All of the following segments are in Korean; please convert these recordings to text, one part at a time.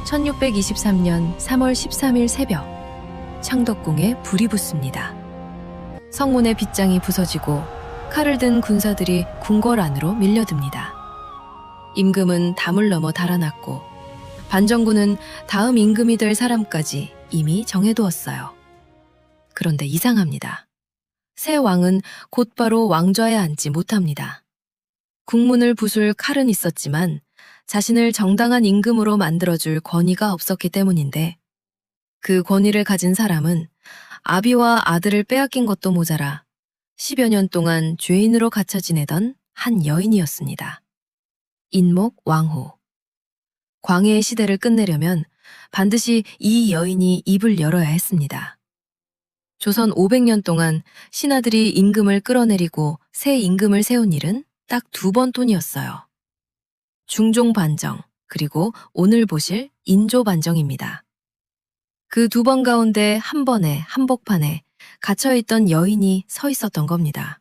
1623년 3월 13일 새벽, 창덕궁에 불이 붙습니다. 성문의 빗장이 부서지고 칼을 든 군사들이 궁궐 안으로 밀려듭니다. 임금은 담을 넘어 달아났고 반정군은 다음 임금이 될 사람까지 이미 정해두었어요. 그런데 이상합니다. 새 왕은 곧바로 왕좌에 앉지 못합니다. 국문을 부술 칼은 있었지만 자신을 정당한 임금으로 만들어줄 권위가 없었기 때문인데, 그 권위를 가진 사람은 아비와 아들을 빼앗긴 것도 모자라 10여 년 동안 죄인으로 갇혀 지내던 한 여인이었습니다. 인목 왕후. 광해의 시대를 끝내려면 반드시 이 여인이 입을 열어야 했습니다. 조선 500년 동안 신하들이 임금을 끌어내리고 새 임금을 세운 일은 딱 2번 뿐이었어요. 중종반정, 그리고 오늘 보실 인조반정입니다. 그 2번 가운데 한 번의 한복판에 갇혀있던 여인이 서 있었던 겁니다.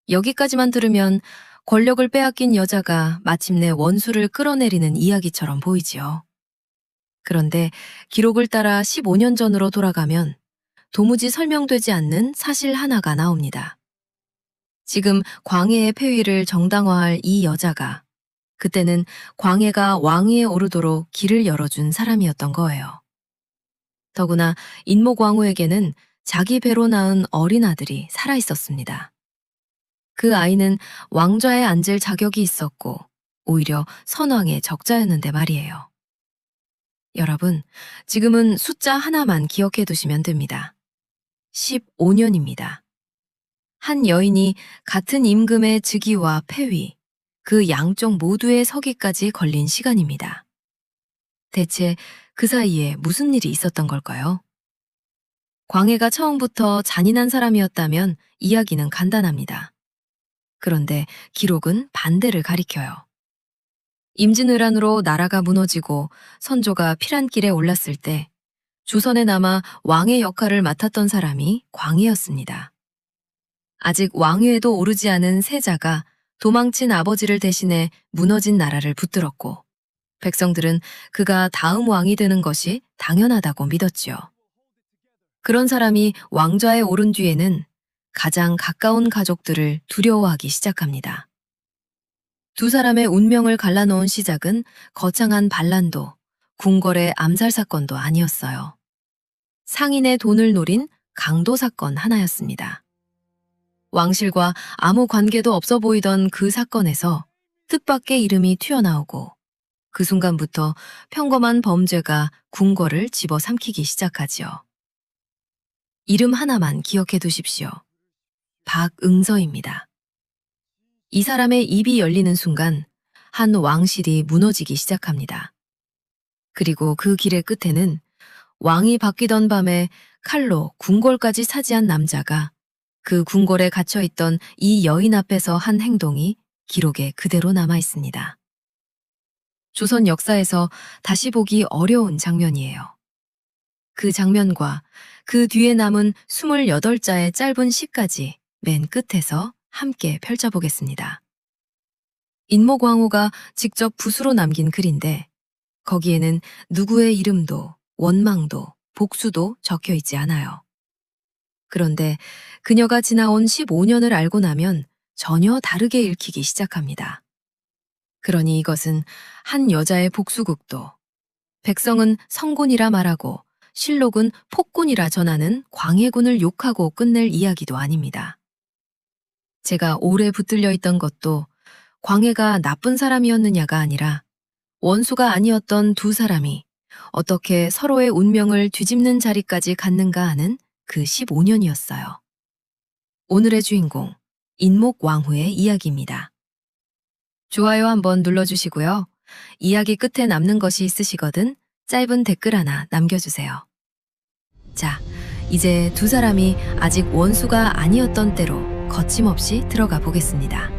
여기까지만 들으면 권력을 빼앗긴 여자가 마침내 원수를 끌어내리는 이야기처럼 보이지요. 그런데 기록을 따라 15년 전으로 돌아가면 도무지 설명되지 않는 사실 하나가 나옵니다. 지금 광해의 폐위를 정당화할 이 여자가 그때는 광해가 왕위에 오르도록 길을 열어준 사람이었던 거예요. 더구나 인목왕후에게는 자기 배로 낳은 어린 아들이 살아있었습니다. 그 아이는 왕좌에 앉을 자격이 있었고 오히려 선왕의 적자였는데 말이에요. 여러분, 지금은 숫자 하나만 기억해 두시면 됩니다. 15년입니다. 한 여인이 같은 임금의 즉위와 폐위, 그 양쪽 모두의 서기까지 걸린 시간입니다. 대체 그 사이에 무슨 일이 있었던 걸까요? 광해가 처음부터 잔인한 사람이었다면 이야기는 간단합니다. 그런데 기록은 반대를 가리켜요. 임진왜란으로 나라가 무너지고 선조가 피란길에 올랐을 때 조선에 남아 왕의 역할을 맡았던 사람이 광해였습니다. 아직 왕위에도 오르지 않은 세자가 도망친 아버지를 대신해 무너진 나라를 붙들었고, 백성들은 그가 다음 왕이 되는 것이 당연하다고 믿었지요. 그런 사람이 왕좌에 오른 뒤에는 가장 가까운 가족들을 두려워하기 시작합니다. 2 사람의 운명을 갈라놓은 시작은 거창한 반란도, 궁궐의 암살 사건도 아니었어요. 상인의 돈을 노린 강도 사건 하나였습니다. 왕실과 아무 관계도 없어 보이던 그 사건에서 뜻밖의 이름이 튀어나오고 그 순간부터 평범한 범죄가 궁궐을 집어삼키기 시작하지요. 이름 하나만 기억해 두십시오. 박응서입니다. 이 사람의 입이 열리는 순간 한 왕실이 무너지기 시작합니다. 그리고 그 길의 끝에는 왕이 바뀌던 밤에 칼로 궁궐까지 차지한 남자가 그 궁궐에 갇혀있던 이 여인 앞에서 한 행동이 기록에 그대로 남아 있습니다. 조선 역사에서 다시 보기 어려운 장면이에요. 그 장면과 그 뒤에 남은 28자의 짧은 시까지 맨 끝에서 함께 펼쳐보겠습니다. 인목왕후가 직접 붓으로 남긴 글인데 거기에는 누구의 이름도 원망도 복수도 적혀 있지 않아요. 그런데 그녀가 지나온 15년을 알고 나면 전혀 다르게 읽히기 시작합니다. 그러니 이것은 한 여자의 복수극도, 백성은 성군이라 말하고 실록은 폭군이라 전하는 광해군을 욕하고 끝낼 이야기도 아닙니다. 제가 오래 붙들려 있던 것도 광해가 나쁜 사람이었느냐가 아니라 원수가 아니었던 2 사람이 어떻게 서로의 운명을 뒤집는 자리까지 갔는가 하는 그 15년이었어요. 오늘의 주인공, 인목왕후의 이야기입니다. 좋아요 한번 눌러주시고요. 이야기 끝에 남는 것이 있으시거든 짧은 댓글 하나 남겨주세요. 자, 이제 2 사람이 아직 원수가 아니었던 때로 거침없이 들어가 보겠습니다.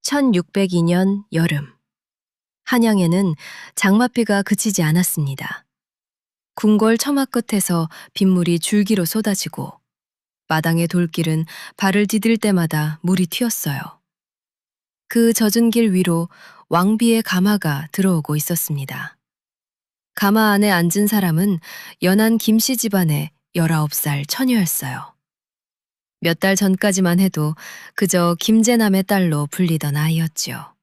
1602년 여름, 한양에는 장마비가 그치지 않았습니다. 궁궐 처마 끝에서 빗물이 줄기로 쏟아지고 마당의 돌길은 발을 디딜 때마다 물이 튀었어요. 그 젖은 길 위로 왕비의 가마가 들어오고 있었습니다. 가마 안에 앉은 사람은 연한 김씨 집안의 19살 처녀였어요. 몇 달 전까지만 해도 그저 김제남의 딸로 불리던 아이였지요.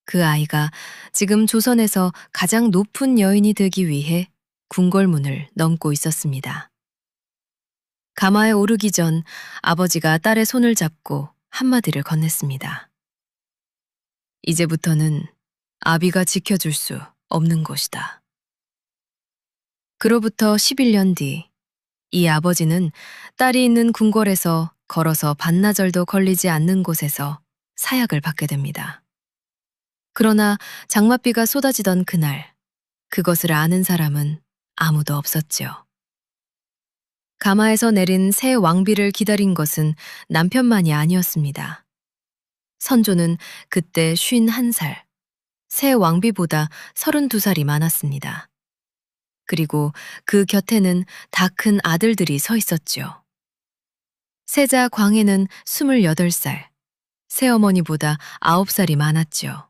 그 아이가 지금 조선에서 가장 높은 여인이 되기 위해 궁궐문을 넘고 있었습니다. 가마에 오르기 전 아버지가 딸의 손을 잡고 한마디를 건넸습니다. 이제부터는 아비가 지켜줄 수 없는 것이다. 그로부터 11년 뒤, 이 아버지는 딸이 있는 궁궐에서 걸어서 반나절도 걸리지 않는 곳에서 사약을 받게 됩니다. 그러나 장맛비가 쏟아지던 그날, 그것을 아는 사람은 아무도 없었죠. 가마에서 내린 새 왕비를 기다린 것은 남편만이 아니었습니다. 선조는 그때 51살, 새 왕비보다 32살이 많았습니다. 그리고 그 곁에는 다 큰 아들들이 서 있었죠. 세자 광해는 28살, 새어머니보다 9살이 많았죠.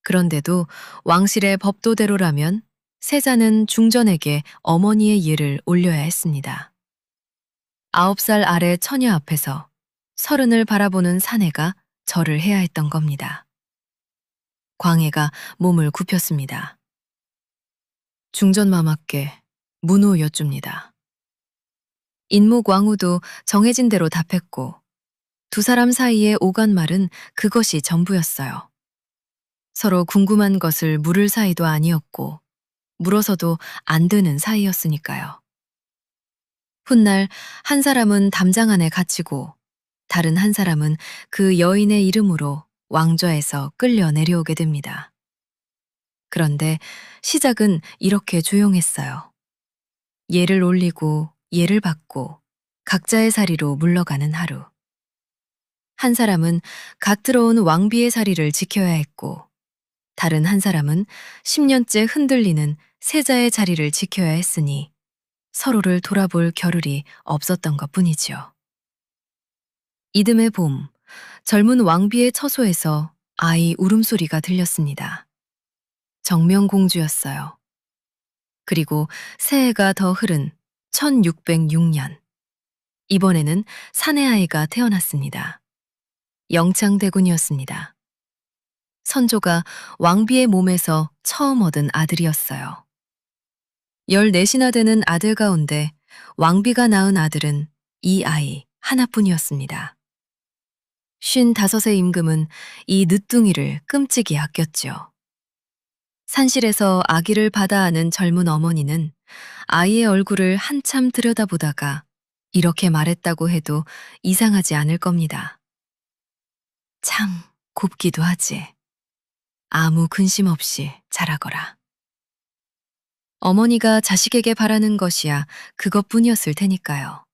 그런데도 왕실의 법도대로라면 세자는 중전에게 어머니의 예를 올려야 했습니다. 9살 아래 처녀 앞에서 30을 바라보는 사내가 절을 해야 했던 겁니다. 광해가 몸을 굽혔습니다. 중전마마께 문호 여쭙니다. 인목왕후도 정해진 대로 답했고 두 사람 사이에 오간 말은 그것이 전부였어요. 서로 궁금한 것을 물을 사이도 아니었고 물어서도 안 되는 사이였으니까요. 훗날 한 사람은 담장 안에 갇히고 다른 한 사람은 그 여인의 이름으로 왕좌에서 끌려 내려오게 됩니다. 그런데 시작은 이렇게 조용했어요. 예를 올리고 예를 받고 각자의 사리로 물러가는 하루. 한 사람은 갓 들어온 왕비의 사리를 지켜야 했고 다른 한 사람은 10년째 흔들리는 세자의 자리를 지켜야 했으니 서로를 돌아볼 겨를이 없었던 것뿐이지요. 이듬해 봄, 젊은 왕비의 처소에서 아이 울음소리가 들렸습니다. 정명공주였어요. 그리고 새해가 더 흐른 1606년, 이번에는 사내아이가 태어났습니다. 영창대군이었습니다. 선조가 왕비의 몸에서 처음 얻은 아들이었어요. 14이나 되는 아들 가운데 왕비가 낳은 아들은 이 아이 하나뿐이었습니다. 55세 임금은 이 늦둥이를 끔찍이 아꼈죠. 산실에서 아기를 받아 안은 젊은 어머니는 아이의 얼굴을 한참 들여다보다가 이렇게 말했다고 해도 이상하지 않을 겁니다. 참 곱기도 하지. 아무 근심 없이 자라거라. 어머니가 자식에게 바라는 것이야 그것뿐이었을 테니까요.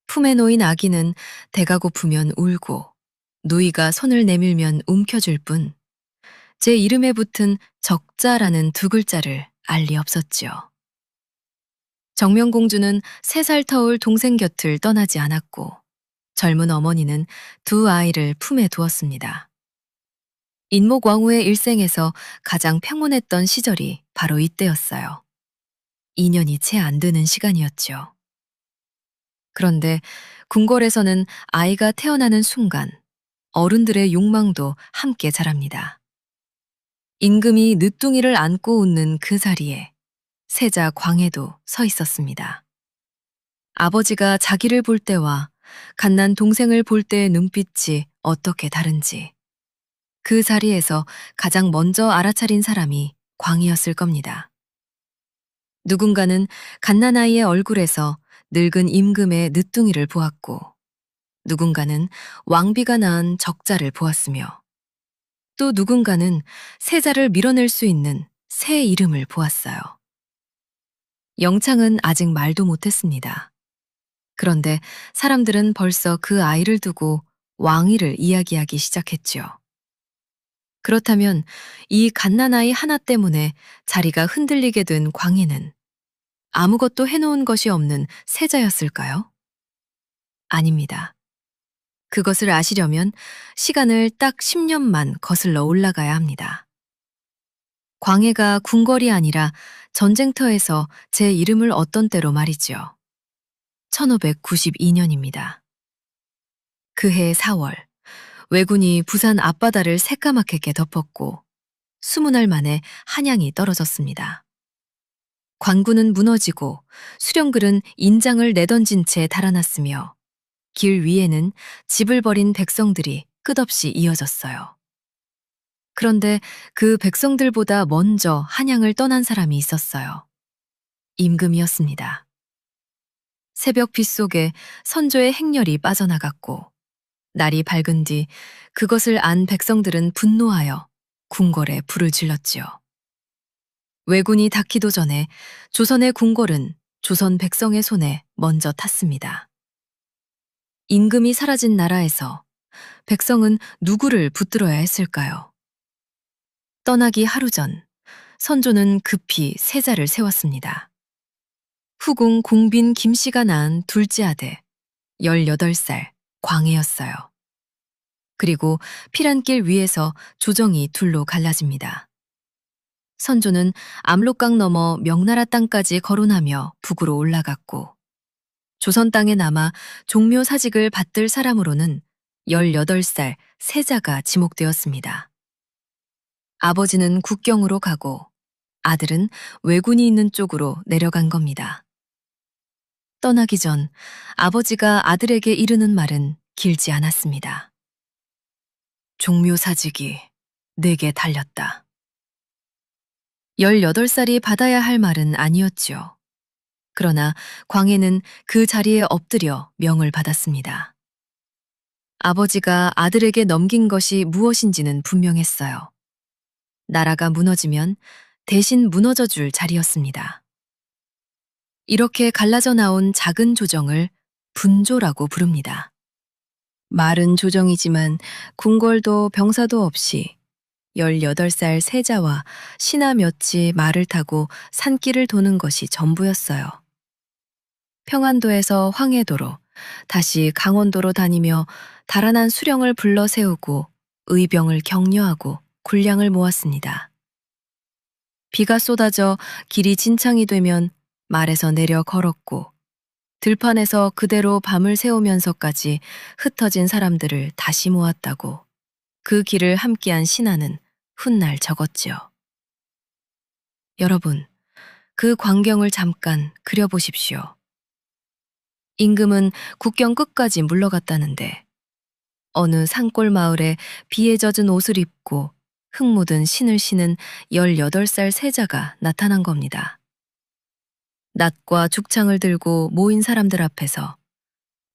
품에 놓인 아기는 배가 고프면 울고 누이가 손을 내밀면 움켜줄 뿐 제 이름에 붙은 적자라는 두 글자를 알 리 없었지요. 정명공주는 3살 터울 동생 곁을 떠나지 않았고 젊은 어머니는 두 아이를 품에 두었습니다. 인목왕후의 일생에서 가장 평온했던 시절이 바로 이때였어요. 2년이 채 안 되는 시간이었죠. 그런데 궁궐에서는 아이가 태어나는 순간 어른들의 욕망도 함께 자랍니다. 임금이 늦둥이를 안고 웃는 그 자리에 세자 광해도 서 있었습니다. 아버지가 자기를 볼 때와 갓난 동생을 볼 때의 눈빛이 어떻게 다른지 그 자리에서 가장 먼저 알아차린 사람이 광희였을 겁니다. 누군가는 갓난아이의 얼굴에서 늙은 임금의 늦둥이를 보았고 누군가는 왕비가 낳은 적자를 보았으며 또 누군가는 세자를 밀어낼 수 있는 새 이름을 보았어요. 영창은 아직 말도 못했습니다. 그런데 사람들은 벌써 그 아이를 두고 왕위를 이야기하기 시작했지요. 그렇다면 이 갓난아이 하나 때문에 자리가 흔들리게 된 광희는 아무것도 해놓은 것이 없는 세자였을까요? 아닙니다. 그것을 아시려면 시간을 딱 10년만 거슬러 올라가야 합니다. 광해가 궁궐이 아니라 전쟁터에서 제 이름을 얻던 때로 말이지요. 1592년입니다. 그해 4월, 왜군이 부산 앞바다를 새까맣게 덮었고 20날 만에 한양이 떨어졌습니다. 관군은 무너지고 수령글은 인장을 내던진 채 달아났으며 길 위에는 집을 버린 백성들이 끝없이 이어졌어요. 그런데 그 백성들보다 먼저 한양을 떠난 사람이 있었어요. 임금이었습니다. 새벽 빛 속에 선조의 행렬이 빠져나갔고 날이 밝은 뒤 그것을 안 백성들은 분노하여 궁궐에 불을 질렀지요. 왜군이 닿기도 전에 조선의 궁궐은 조선 백성의 손에 먼저 탔습니다. 임금이 사라진 나라에서 백성은 누구를 붙들어야 했을까요? 떠나기 하루 전 선조는 급히 세자를 세웠습니다. 후궁 공빈 김씨가 낳은 둘째 아들 18살 광해였어요. 그리고 피란길 위에서 조정이 둘로 갈라집니다. 선조는 압록강 넘어 명나라 땅까지 거론하며 북으로 올라갔고 조선 땅에 남아 종묘 사직을 받들 사람으로는 18살 세자가 지목되었습니다. 아버지는 국경으로 가고 아들은 왜군이 있는 쪽으로 내려간 겁니다. 떠나기 전 아버지가 아들에게 이르는 말은 길지 않았습니다. 종묘 사직이 내게 달렸다. 18살이 받아야 할 말은 아니었지요. 그러나 광해는 그 자리에 엎드려 명을 받았습니다. 아버지가 아들에게 넘긴 것이 무엇인지는 분명했어요. 나라가 무너지면 대신 무너져 줄 자리였습니다. 이렇게 갈라져 나온 작은 조정을 분조라고 부릅니다. 말은 조정이지만 궁궐도 병사도 없이 18살 세자와 신하 몇이 말을 타고 산길을 도는 것이 전부였어요. 평안도에서 황해도로, 다시 강원도로 다니며 달아난 수령을 불러 세우고 의병을 격려하고 군량을 모았습니다. 비가 쏟아져 길이 진창이 되면 말에서 내려 걸었고 들판에서 그대로 밤을 새우면서까지 흩어진 사람들을 다시 모았다고 그 길을 함께한 신하는 훗날 적었지요. 여러분, 그 광경을 잠깐 그려보십시오. 임금은 국경 끝까지 물러갔다는데 어느 산골 마을에 비에 젖은 옷을 입고 흙 묻은 신을 신은 18살 세자가 나타난 겁니다. 낫과 죽창을 들고 모인 사람들 앞에서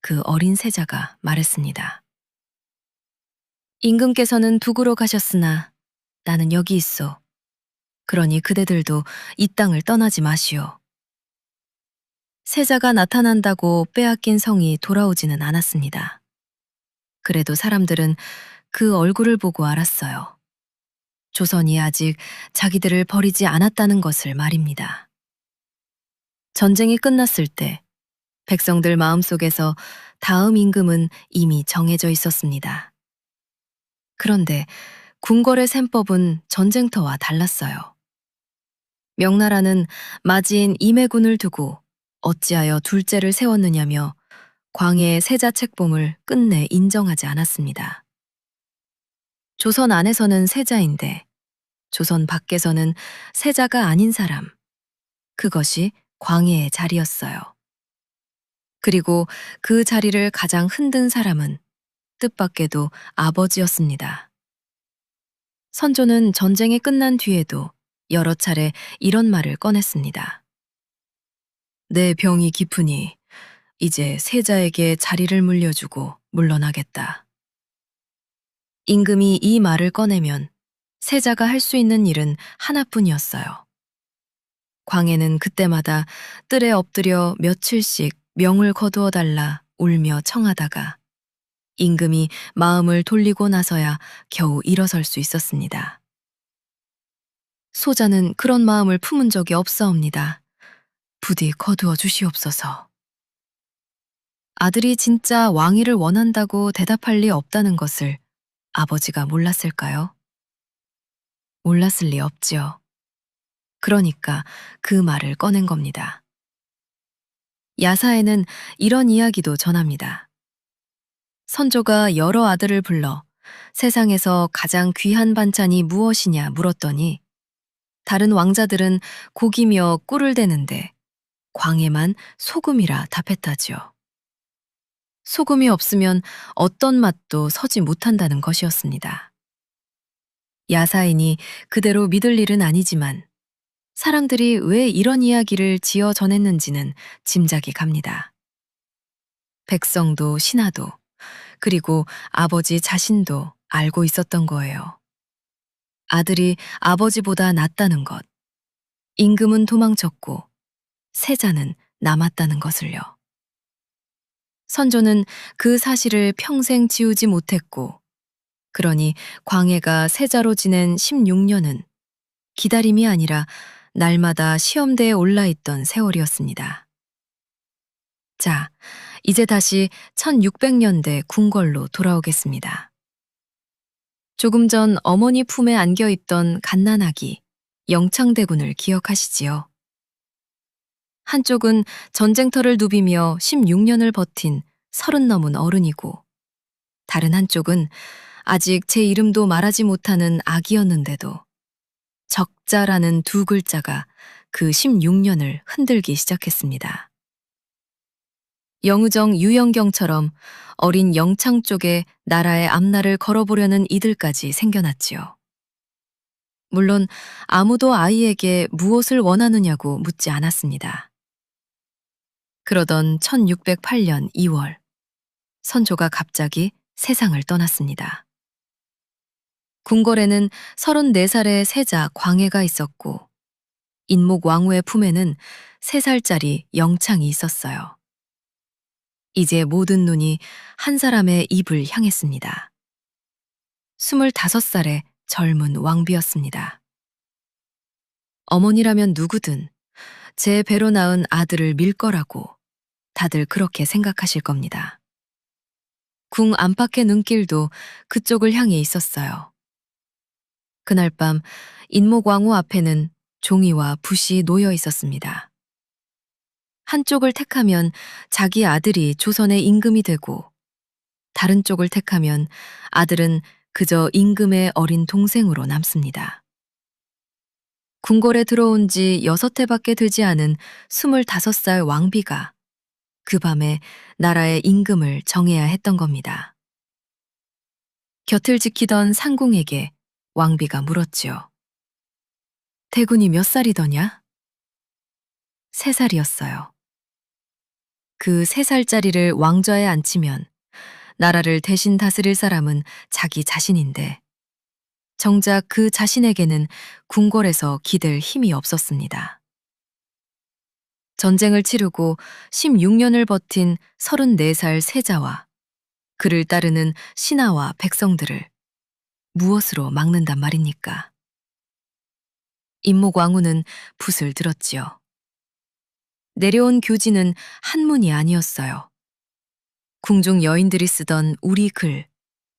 그 어린 세자가 말했습니다. 임금께서는 북으로 가셨으나 나는 여기 있소. 그러니 그대들도 이 땅을 떠나지 마시오. 세자가 나타난다고 빼앗긴 성이 돌아오지는 않았습니다. 그래도 사람들은 그 얼굴을 보고 알았어요. 조선이 아직 자기들을 버리지 않았다는 것을 말입니다. 전쟁이 끝났을 때 백성들 마음속에서 다음 임금은 이미 정해져 있었습니다. 그런데 궁궐의 셈법은 전쟁터와 달랐어요. 명나라는 맞이인 임해군을 두고 어찌하여 둘째를 세웠느냐며 광해의 세자 책봉을 끝내 인정하지 않았습니다. 조선 안에서는 세자인데 조선 밖에서는 세자가 아닌 사람, 그것이 광해의 자리였어요. 그리고 그 자리를 가장 흔든 사람은 뜻밖에도 아버지였습니다. 선조는 전쟁이 끝난 뒤에도 여러 차례 이런 말을 꺼냈습니다. 내 병이 깊으니 이제 세자에게 자리를 물려주고 물러나겠다. 임금이 이 말을 꺼내면 세자가 할 수 있는 일은 하나뿐이었어요. 광해는 그때마다 뜰에 엎드려 며칠씩 명을 거두어 달라 울며 청하다가 임금이 마음을 돌리고 나서야 겨우 일어설 수 있었습니다. 소자는 그런 마음을 품은 적이 없사옵니다. 부디 거두어 주시옵소서. 아들이 진짜 왕위를 원한다고 대답할 리 없다는 것을 아버지가 몰랐을까요? 몰랐을 리 없지요. 그러니까 그 말을 꺼낸 겁니다. 야사에는 이런 이야기도 전합니다. 선조가 여러 아들을 불러 세상에서 가장 귀한 반찬이 무엇이냐 물었더니 다른 왕자들은 고기며 꿀을 대는데 광해만 소금이라 답했다지요. 소금이 없으면 어떤 맛도 서지 못한다는 것이었습니다. 야사이니 그대로 믿을 일은 아니지만 사람들이 왜 이런 이야기를 지어 전했는지는 짐작이 갑니다. 백성도 신하도 그리고 아버지 자신도 알고 있었던 거예요. 아들이 아버지보다 낫다는 것, 임금은 도망쳤고 세자는 남았다는 것을요. 선조는 그 사실을 평생 지우지 못했고, 그러니 광해가 세자로 지낸 16년은 기다림이 아니라 날마다 시험대에 올라있던 세월이었습니다. 자, 이제 다시 1600년대 궁궐로 돌아오겠습니다. 조금 전 어머니 품에 안겨있던 갓난아기 영창대군을 기억하시지요? 한쪽은 전쟁터를 누비며 16년을 버틴 30 넘은 어른이고, 다른 한쪽은 아직 제 이름도 말하지 못하는 아기였는데도 적자라는 두 글자가 그 16년을 흔들기 시작했습니다. 영의정 유영경처럼 어린 영창 쪽에 나라의 앞날을 걸어보려는 이들까지 생겨났지요. 물론 아무도 아이에게 무엇을 원하느냐고 묻지 않았습니다. 그러던 1608년 2월, 선조가 갑자기 세상을 떠났습니다. 궁궐에는 34살의 세자 광해가 있었고, 인목 왕후의 품에는 3살짜리 영창이 있었어요. 이제 모든 눈이 한 사람의 입을 향했습니다. 25살의 젊은 왕비였습니다. 어머니라면 누구든 제 배로 낳은 아들을 밀 거라고 다들 그렇게 생각하실 겁니다. 궁 안팎의 눈길도 그쪽을 향해 있었어요. 그날 밤 인목왕후 앞에는 종이와 붓이 놓여 있었습니다. 한쪽을 택하면 자기 아들이 조선의 임금이 되고, 다른 쪽을 택하면 아들은 그저 임금의 어린 동생으로 남습니다. 궁궐에 들어온 지 6해밖에 되지 않은 25살 왕비가 그 밤에 나라의 임금을 정해야 했던 겁니다. 곁을 지키던 상궁에게 왕비가 물었지요. 대군이 몇 살이더냐? 3살이었어요. 그 3살짜리를 왕좌에 앉히면 나라를 대신 다스릴 사람은 자기 자신인데, 정작 그 자신에게는 궁궐에서 기댈 힘이 없었습니다. 전쟁을 치르고 16년을 버틴 34살 세자와 그를 따르는 신하와 백성들을 무엇으로 막는단 말입니까? 인목왕후는 붓을 들었지요. 내려온 교지는 한문이 아니었어요. 궁중 여인들이 쓰던 우리 글,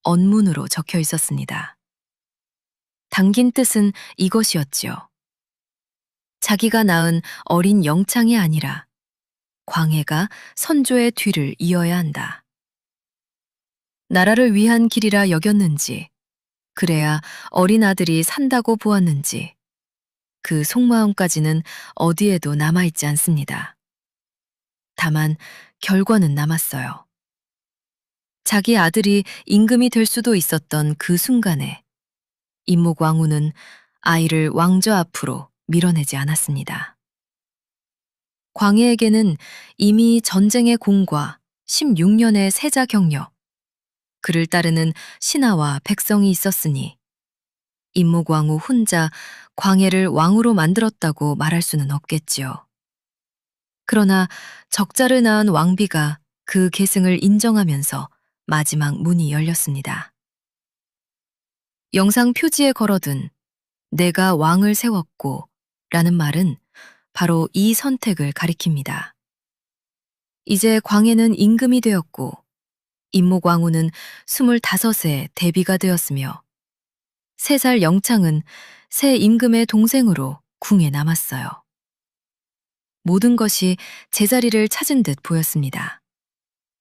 언문으로 적혀 있었습니다. 담긴 뜻은 이것이었지요. 자기가 낳은 어린 영창이 아니라 광해가 선조의 뒤를 이어야 한다. 나라를 위한 길이라 여겼는지, 그래야 어린 아들이 산다고 보았는지, 그 속마음까지는 어디에도 남아있지 않습니다. 다만 결과는 남았어요. 자기 아들이 임금이 될 수도 있었던 그 순간에 인목왕후는 아이를 왕좌 앞으로 밀어내지 않았습니다. 광해에게는 이미 전쟁의 공과 16년의 세자 경력, 그를 따르는 신하와 백성이 있었으니 인목왕후 혼자 광해를 왕으로 만들었다고 말할 수는 없겠지요. 그러나 적자를 낳은 왕비가 그 계승을 인정하면서 마지막 문이 열렸습니다. 영상 표지에 걸어둔 내가 왕을 세웠고 라는 말은 바로 이 선택을 가리킵니다. 이제 광해는 임금이 되었고 임모광우는 25세 대비가 되었으며 3살 영창은 새 임금의 동생으로 궁에 남았어요. 모든 것이 제자리를 찾은 듯 보였습니다.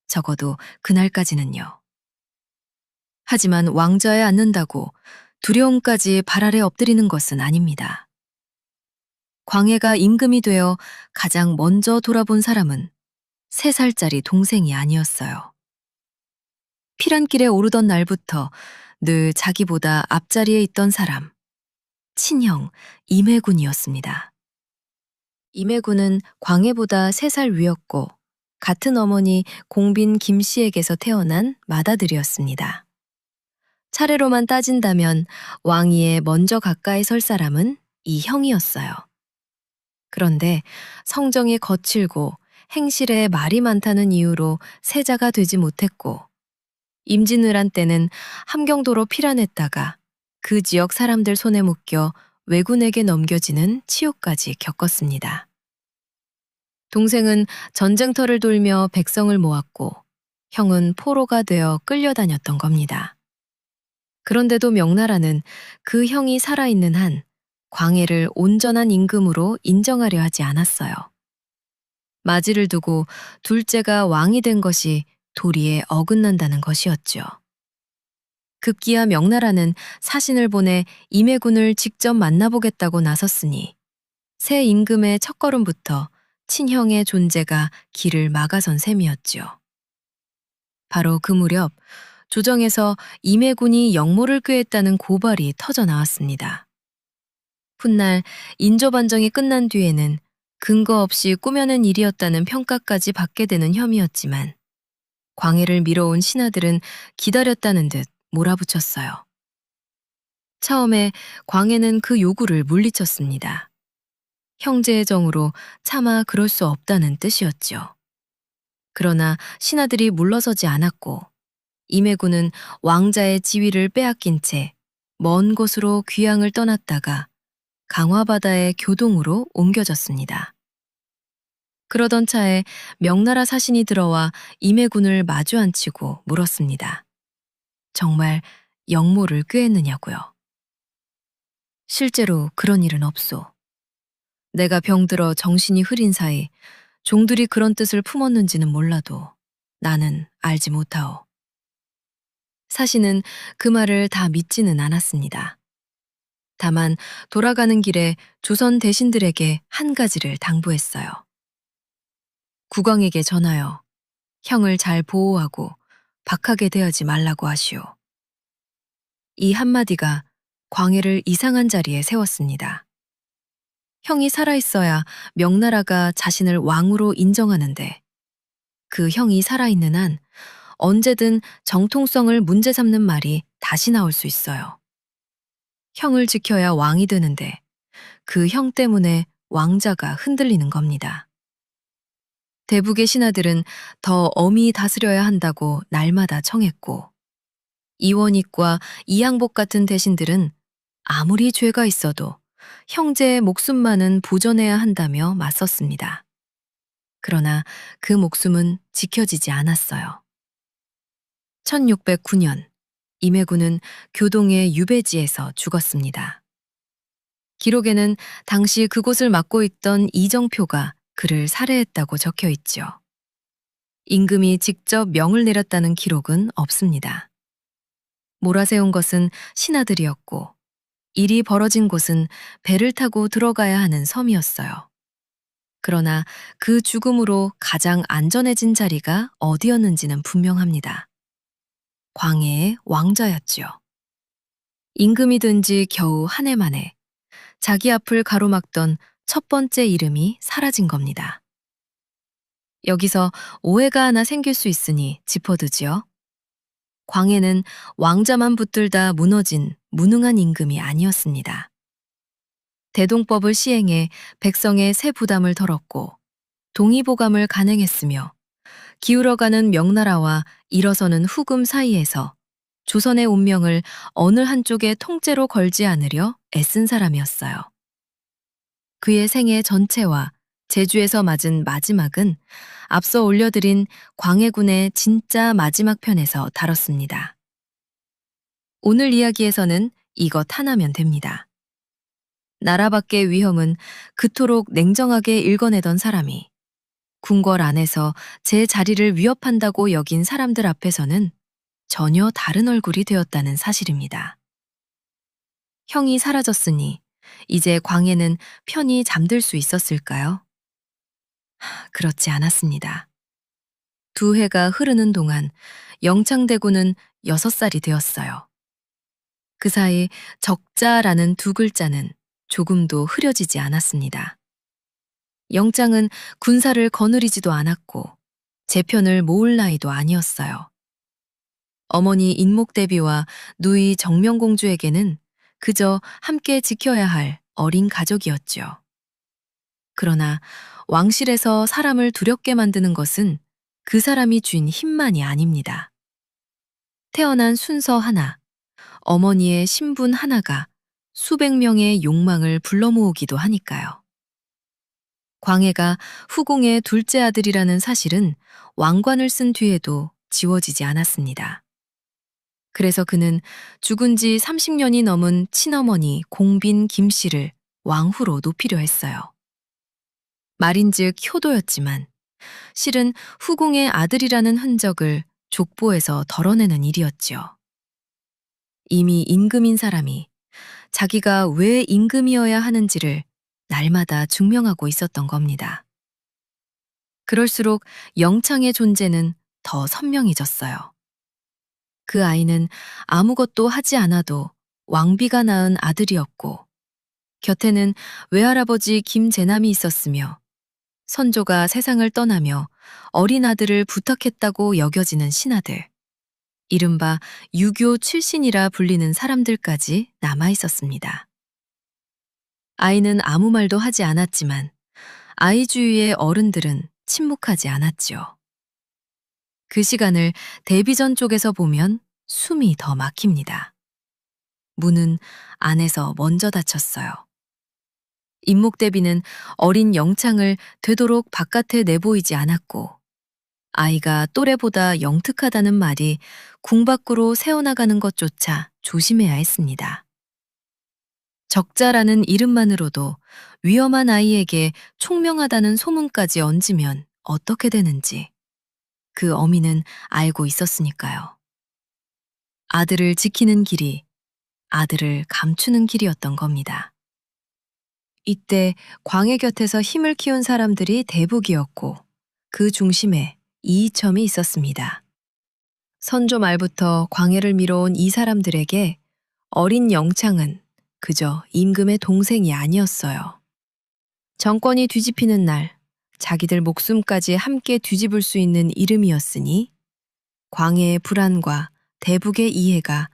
적어도 그날까지는요. 하지만 왕좌에 앉는다고 두려움까지 발 아래 엎드리는 것은 아닙니다. 광해가 임금이 되어 가장 먼저 돌아본 사람은 3살짜리 동생이 아니었어요. 피란길에 오르던 날부터 늘 자기보다 앞자리에 있던 사람, 친형 임해군이었습니다. 임해군은 광해보다 3살 위였고 같은 어머니 공빈 김씨에게서 태어난 맏아들이었습니다. 차례로만 따진다면 왕위에 먼저 가까이 설 사람은 이 형이었어요. 그런데 성정이 거칠고 행실에 말이 많다는 이유로 세자가 되지 못했고 임진왜란 때는 함경도로 피란했다가 그 지역 사람들 손에 묶여 왜군에게 넘겨지는 치욕까지 겪었습니다. 동생은 전쟁터를 돌며 백성을 모았고 형은 포로가 되어 끌려다녔던 겁니다. 그런데도 명나라는 그 형이 살아있는 한 광해를 온전한 임금으로 인정하려 하지 않았어요. 마지를 두고 둘째가 왕이 된 것이 도리에 어긋난다는 것이었죠. 급기야 명나라는 사신을 보내 임해군을 직접 만나보겠다고 나섰으니 새 임금의 첫걸음부터 친형의 존재가 길을 막아선 셈이었죠. 바로 그 무렵 조정에서 임해군이 역모를 꾀했다는 고발이 터져 나왔습니다. 훗날 인조반정이 끝난 뒤에는 근거 없이 꾸며낸 일이었다는 평가까지 받게 되는 혐의였지만 광해를 밀어온 신하들은 기다렸다는 듯 몰아붙였어요. 처음에 광해는 그 요구를 물리쳤습니다. 형제의 정으로 차마 그럴 수 없다는 뜻이었죠. 그러나 신하들이 물러서지 않았고 임해군은 왕자의 지위를 빼앗긴 채 먼 곳으로 귀향을 떠났다가 강화바다의 교동으로 옮겨졌습니다. 그러던 차에 명나라 사신이 들어와 임해군을 마주 앉히고 물었습니다. 정말 역모를 꾀했느냐고요. 실제로 그런 일은 없소. 내가 병들어 정신이 흐린 사이 종들이 그런 뜻을 품었는지는 몰라도 나는 알지 못하오. 사신은 그 말을 다 믿지는 않았습니다. 다만 돌아가는 길에 조선 대신들에게 한 가지를 당부했어요. 국왕에게 전하여 형을 잘 보호하고 박하게 대하지 말라고 하시오. 이 한마디가 광해를 이상한 자리에 세웠습니다. 형이 살아있어야 명나라가 자신을 왕으로 인정하는데 그 형이 살아있는 한 언제든 정통성을 문제 삼는 말이 다시 나올 수 있어요. 형을 지켜야 왕이 되는데 그 형 때문에 왕자가 흔들리는 겁니다. 대북의 신하들은 더 엄히 다스려야 한다고 날마다 청했고 이원익과 이양복 같은 대신들은 아무리 죄가 있어도 형제의 목숨만은 보존해야 한다며 맞섰습니다. 그러나 그 목숨은 지켜지지 않았어요. 1609년 임해군은 교동의 유배지에서 죽었습니다. 기록에는 당시 그곳을 맡고 있던 이정표가 그를 살해했다고 적혀 있죠. 임금이 직접 명을 내렸다는 기록은 없습니다. 몰아세운 것은 신하들이었고 일이 벌어진 곳은 배를 타고 들어가야 하는 섬이었어요. 그러나 그 죽음으로 가장 안전해진 자리가 어디였는지는 분명합니다. 광해의 왕좌였지요. 임금이 된 지 겨우 한 해 만에 자기 앞을 가로막던 첫 번째 이름이 사라진 겁니다. 여기서 오해가 하나 생길 수 있으니 짚어두지요. 광해는 왕자만 붙들다 무너진 무능한 임금이 아니었습니다. 대동법을 시행해 백성의 세 부담을 덜었고 동의보감을 간행했으며 기울어가는 명나라와 일어서는 후금 사이에서 조선의 운명을 어느 한쪽의 통째로 걸지 않으려 애쓴 사람이었어요. 그의 생애 전체와 제주에서 맞은 마지막은 앞서 올려드린 광해군의 진짜 마지막 편에서 다뤘습니다. 오늘 이야기에서는 이것 하나면 됩니다. 나라 밖의 위험은 그토록 냉정하게 읽어내던 사람이 궁궐 안에서 제 자리를 위협한다고 여긴 사람들 앞에서는 전혀 다른 얼굴이 되었다는 사실입니다. 형이 사라졌으니 이제 광해는 편히 잠들 수 있었을까요? 그렇지 않았습니다. 두 해가 흐르는 동안 영창대군은 6살이 되었어요. 그 사이 적자라는 두 글자는 조금도 흐려지지 않았습니다. 영장은 군사를 거느리지도 않았고 제 편을 모을 나이도 아니었어요. 어머니 인목대비와 누이 정명공주에게는 그저 함께 지켜야 할 어린 가족이었죠. 그러나 왕실에서 사람을 두렵게 만드는 것은 그 사람이 쥔 힘만이 아닙니다. 태어난 순서 하나, 어머니의 신분 하나가 수백 명의 욕망을 불러 모으기도 하니까요. 광해가 후궁의 둘째 아들이라는 사실은 왕관을 쓴 뒤에도 지워지지 않았습니다. 그래서 그는 죽은 지 30년이 넘은 친어머니 공빈 김씨를 왕후로 높이려 했어요. 말인즉 효도였지만 실은 후궁의 아들이라는 흔적을 족보에서 덜어내는 일이었지요. 이미 임금인 사람이 자기가 왜 임금이어야 하는지를 날마다 증명하고 있었던 겁니다. 그럴수록 영창의 존재는 더 선명해졌어요. 그 아이는 아무것도 하지 않아도 왕비가 낳은 아들이었고 곁에는 외할아버지 김재남이 있었으며 선조가 세상을 떠나며 어린 아들을 부탁했다고 여겨지는 신하들, 이른바 유교 출신이라 불리는 사람들까지 남아 있었습니다. 아이는 아무 말도 하지 않았지만 아이 주위의 어른들은 침묵하지 않았지요. 그 시간을 대비전 쪽에서 보면 숨이 더 막힙니다. 문은 안에서 먼저 닫혔어요. 인목대비는 어린 영창을 되도록 바깥에 내보이지 않았고 아이가 또래보다 영특하다는 말이 궁 밖으로 새어나가는 것조차 조심해야 했습니다. 적자라는 이름만으로도 위험한 아이에게 총명하다는 소문까지 얹으면 어떻게 되는지 그 어미는 알고 있었으니까요. 아들을 지키는 길이 아들을 감추는 길이었던 겁니다. 이때 광해 곁에서 힘을 키운 사람들이 대북이었고 그 중심에 이이첨이 있었습니다. 선조 말부터 광해를 밀어온 이 사람들에게 어린 영창은 그저 임금의 동생이 아니었어요. 정권이 뒤집히는 날 자기들 목숨까지 함께 뒤집을 수 있는 이름이었으니 광해의 불안과 대북의 이해가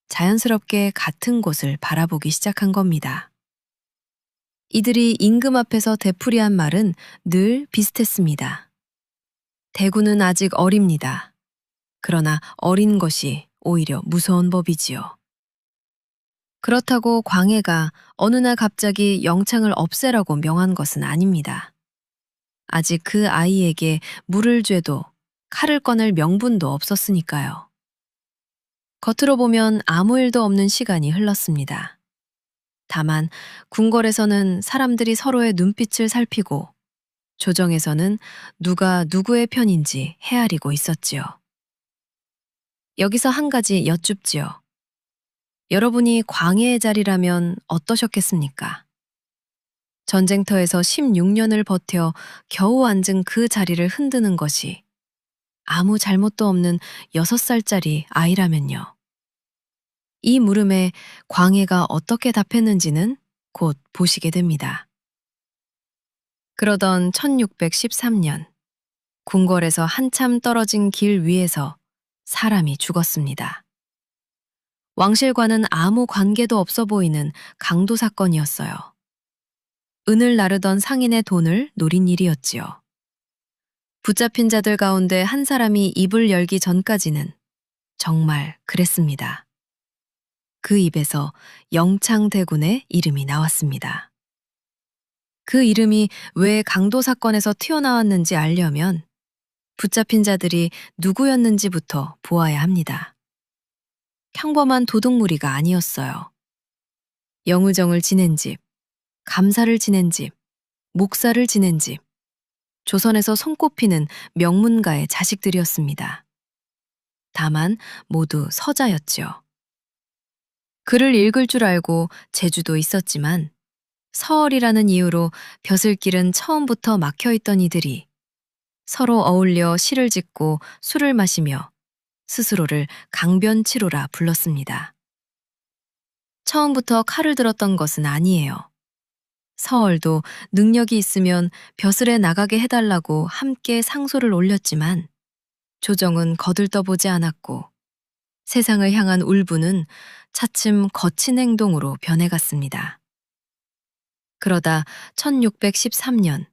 자연스럽게 같은 곳을 바라보기 시작한 겁니다. 이들이 임금 앞에서 되풀이한 말은 늘 비슷했습니다. 대구는 아직 어립니다. 그러나 어린 것이 오히려 무서운 법이지요. 그렇다고 광해가 어느 날 갑자기 영창을 없애라고 명한 것은 아닙니다. 아직 그 아이에게 물을 쬐도 칼을 꺼낼 명분도 없었으니까요. 겉으로 보면 아무 일도 없는 시간이 흘렀습니다. 다만 궁궐에서는 사람들이 서로의 눈빛을 살피고 조정에서는 누가 누구의 편인지 헤아리고 있었지요. 여기서 한 가지 여쭙지요. 여러분이 광해의 자리라면 어떠셨겠습니까? 전쟁터에서 16년을 버텨 겨우 앉은 그 자리를 흔드는 것이 아무 잘못도 없는 6살짜리 아이라면요. 이 물음에 광해가 어떻게 답했는지는 곧 보시게 됩니다. 그러던 1613년, 궁궐에서 한참 떨어진 길 위에서 사람이 죽었습니다. 왕실과는 아무 관계도 없어 보이는 강도 사건이었어요. 은을 나르던 상인의 돈을 노린 일이었지요. 붙잡힌 자들 가운데 한 사람이 입을 열기 전까지는 정말 그랬습니다. 그 입에서 영창대군의 이름이 나왔습니다. 그 이름이 왜 강도 사건에서 튀어나왔는지 알려면 붙잡힌 자들이 누구였는지부터 보아야 합니다. 평범한 도둑무리가 아니었어요. 영의정을 지낸 집, 감사를 지낸 집, 목사를 지낸 집, 조선에서 손꼽히는 명문가의 자식들이었습니다. 다만 모두 서자였죠. 글을 읽을 줄 알고 재주도 있었지만 서얼이라는 이유로 벼슬길은 처음부터 막혀있던 이들이 서로 어울려 시를 짓고 술을 마시며 스스로를 강변치로라 불렀습니다. 처음부터 칼을 들었던 것은 아니에요. 서얼도 능력이 있으면 벼슬에 나가게 해달라고 함께 상소를 올렸지만 조정은 거들떠보지 않았고 세상을 향한 울분은 차츰 거친 행동으로 변해갔습니다. 그러다 1613년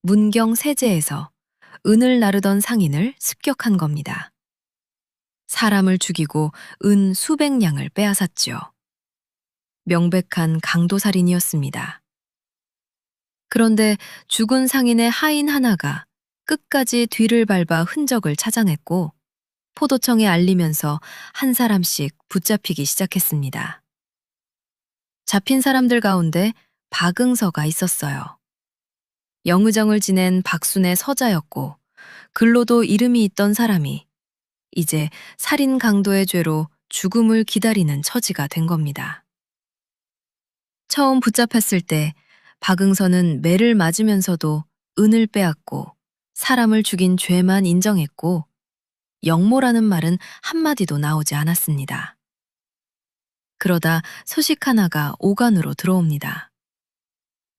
문경 세제에서 은을 나르던 상인을 습격한 겁니다. 사람을 죽이고 은 수백 냥을 빼앗았지요. 명백한 강도살인이었습니다. 그런데 죽은 상인의 하인 하나가 끝까지 뒤를 밟아 흔적을 찾아냈고 포도청에 알리면서 한 사람씩 붙잡히기 시작했습니다. 잡힌 사람들 가운데 박응서가 있었어요. 영의정을 지낸 박순의 서자였고 글로도 이름이 있던 사람이 이제 살인 강도의 죄로 죽음을 기다리는 처지가 된 겁니다. 처음 붙잡혔을 때 박응서는 매를 맞으면서도 은을 빼앗고 사람을 죽인 죄만 인정했고 영모라는 말은 한마디도 나오지 않았습니다. 그러다 소식 하나가 오간으로 들어옵니다.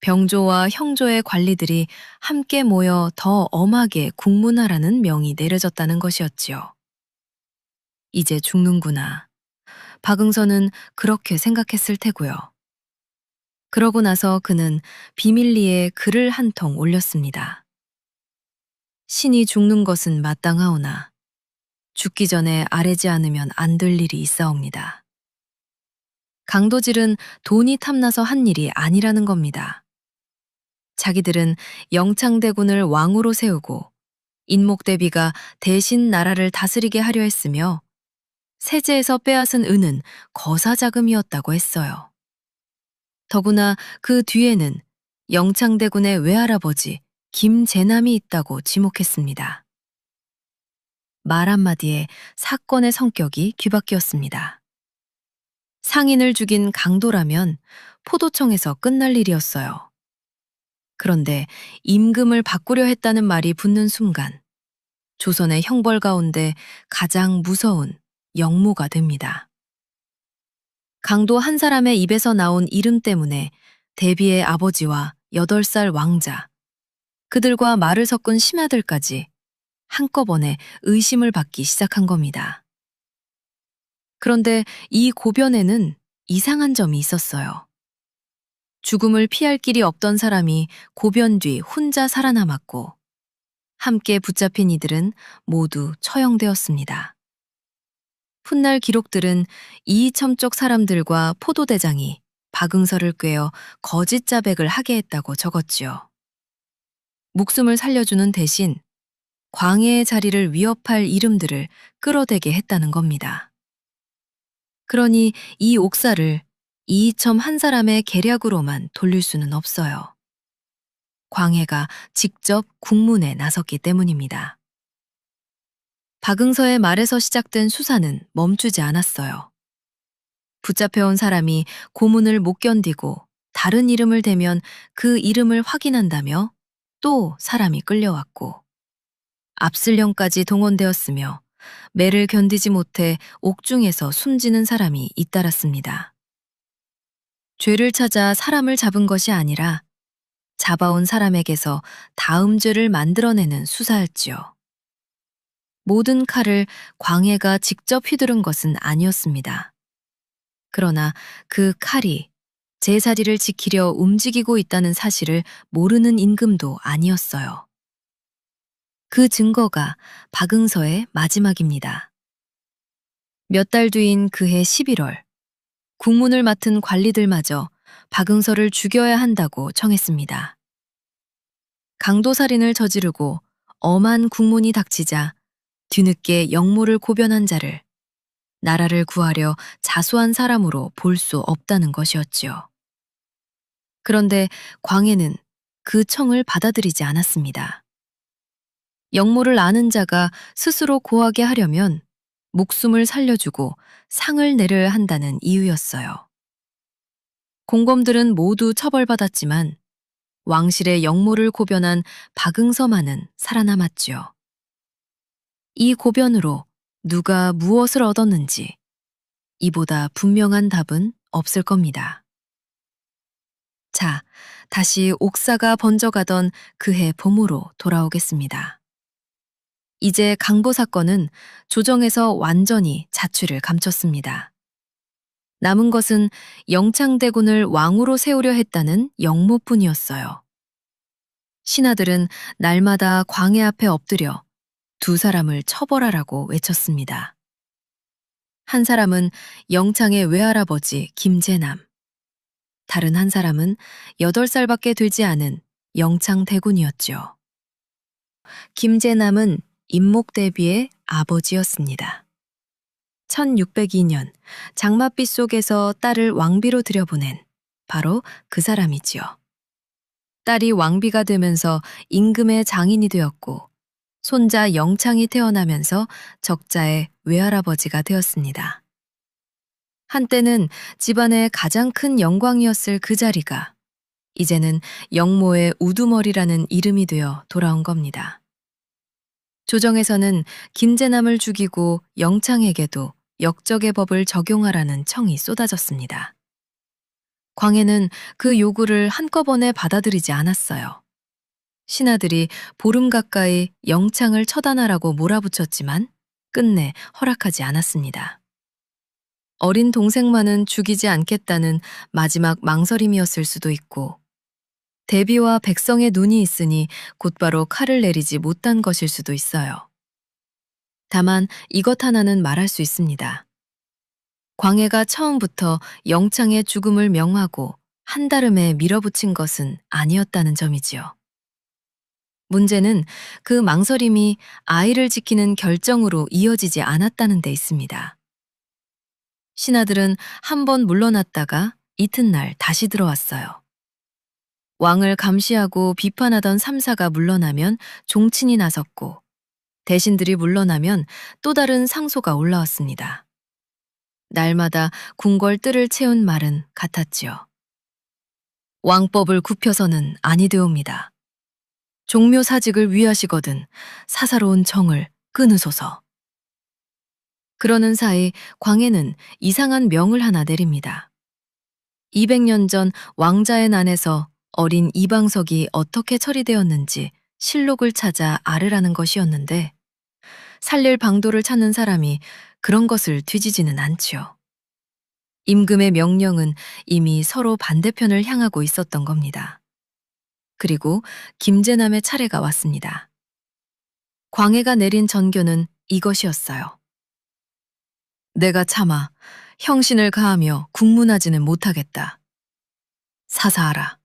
병조와 형조의 관리들이 함께 모여 더 엄하게 국문하라는 명이 내려졌다는 것이었지요. 이제 죽는구나. 박응서는 그렇게 생각했을 테고요. 그러고 나서 그는 비밀리에 글을 한 통 올렸습니다. 신이 죽는 것은 마땅하오나 죽기 전에 아뢰지 않으면 안 될 일이 있사옵니다. 강도질은 돈이 탐나서 한 일이 아니라는 겁니다. 자기들은 영창대군을 왕으로 세우고 인목대비가 대신 나라를 다스리게 하려 했으며 세제에서 빼앗은 은은 거사자금이었다고 했어요. 더구나 그 뒤에는 영창대군의 외할아버지 김재남이 있다고 지목했습니다. 말 한마디에 사건의 성격이 뒤바뀌었습니다. 상인을 죽인 강도라면 포도청에서 끝날 일이었어요. 그런데 임금을 바꾸려 했다는 말이 붙는 순간 조선의 형벌 가운데 가장 무서운 영모가 됩니다. 강도 한 사람의 입에서 나온 이름 때문에 대비의 아버지와 8살 왕자, 그들과 말을 섞은 신하들까지 한꺼번에 의심을 받기 시작한 겁니다. 그런데 이 고변에는 이상한 점이 있었어요. 죽음을 피할 길이 없던 사람이 고변 뒤 혼자 살아남았고 함께 붙잡힌 이들은 모두 처형되었습니다. 훗날 기록들은 이이첨쪽 사람들과 포도대장이 박응서를 꿰어 거짓 자백을 하게 했다고 적었지요. 목숨을 살려주는 대신 광해의 자리를 위협할 이름들을 끌어대게 했다는 겁니다. 그러니 이 옥사를 이이첨 한 사람의 계략으로만 돌릴 수는 없어요. 광해가 직접 국문에 나섰기 때문입니다. 박응서의 말에서 시작된 수사는 멈추지 않았어요. 붙잡혀온 사람이 고문을 못 견디고 다른 이름을 대면 그 이름을 확인한다며 또 사람이 끌려왔고 압슬령까지 동원되었으며 매를 견디지 못해 옥중에서 숨지는 사람이 잇따랐습니다. 죄를 찾아 사람을 잡은 것이 아니라 잡아온 사람에게서 다음 죄를 만들어내는 수사였지요. 모든 칼을 광해가 직접 휘두른 것은 아니었습니다. 그러나 그 칼이 제자리를 지키려 움직이고 있다는 사실을 모르는 임금도 아니었어요. 그 증거가 박응서의 마지막입니다. 몇 달 뒤인 그해 11월, 국문을 맡은 관리들마저 박응서를 죽여야 한다고 청했습니다. 강도살인을 저지르고 엄한 국문이 닥치자 뒤늦게 영모를 고변한 자를 나라를 구하려 자수한 사람으로 볼 수 없다는 것이었지요. 그런데 광해는 그 청을 받아들이지 않았습니다. 영모를 아는 자가 스스로 고하게 하려면 목숨을 살려주고 상을 내려야 한다는 이유였어요. 공범들은 모두 처벌받았지만 왕실의 영모를 고변한 박응서만은 살아남았지요. 이 고변으로 누가 무엇을 얻었는지 이보다 분명한 답은 없을 겁니다. 자, 다시 옥사가 번져가던 그해 봄으로 돌아오겠습니다. 이제 강보 사건은 조정에서 완전히 자취를 감췄습니다. 남은 것은 영창대군을 왕으로 세우려 했다는 영모뿐이었어요. 신하들은 날마다 광해 앞에 엎드려 두 사람을 처벌하라고 외쳤습니다. 한 사람은 영창의 외할아버지 김제남, 다른 한 사람은 8살밖에 되지 않은 영창대군이었죠. 김제남은 임목대비의 아버지였습니다. 1602년 장맛빛 속에서 딸을 왕비로 들여보낸 바로 그 사람이지요. 딸이 왕비가 되면서 임금의 장인이 되었고 손자 영창이 태어나면서 적자의 외할아버지가 되었습니다. 한때는 집안의 가장 큰 영광이었을 그 자리가 이제는 영모의 우두머리라는 이름이 되어 돌아온 겁니다. 조정에서는 김제남을 죽이고 영창에게도 역적의 법을 적용하라는 청이 쏟아졌습니다. 광해는 그 요구를 한꺼번에 받아들이지 않았어요. 신하들이 보름 가까이 영창을 처단하라고 몰아붙였지만 끝내 허락하지 않았습니다. 어린 동생만은 죽이지 않겠다는 마지막 망설임이었을 수도 있고 대비와 백성의 눈이 있으니 곧바로 칼을 내리지 못한 것일 수도 있어요. 다만 이것 하나는 말할 수 있습니다. 광해가 처음부터 영창의 죽음을 명하고 한달음에 밀어붙인 것은 아니었다는 점이지요. 문제는 그 망설임이 아이를 지키는 결정으로 이어지지 않았다는 데 있습니다. 신하들은 한 번 물러났다가 이튿날 다시 들어왔어요. 왕을 감시하고 비판하던 삼사가 물러나면 종친이 나섰고 대신들이 물러나면 또 다른 상소가 올라왔습니다. 날마다 궁궐 뜰을 채운 말은 같았지요. 왕법을 굽혀서는 아니되옵니다. 종묘사직을 위하시거든 사사로운 정을 끊으소서. 그러는 사이 광해는 이상한 명을 하나 내립니다. 200년 전 왕자의 난에서 어린 이방석이 어떻게 처리되었는지 실록을 찾아 아르라는 것이었는데 살릴 방도를 찾는 사람이 그런 것을 뒤지지는 않지요. 임금의 명령은 이미 서로 반대편을 향하고 있었던 겁니다. 그리고 김제남의 차례가 왔습니다. 광해가 내린 전교는 이것이었어요. 내가 차마 형신을 가하며 국문하지는 못하겠다. 사사하라.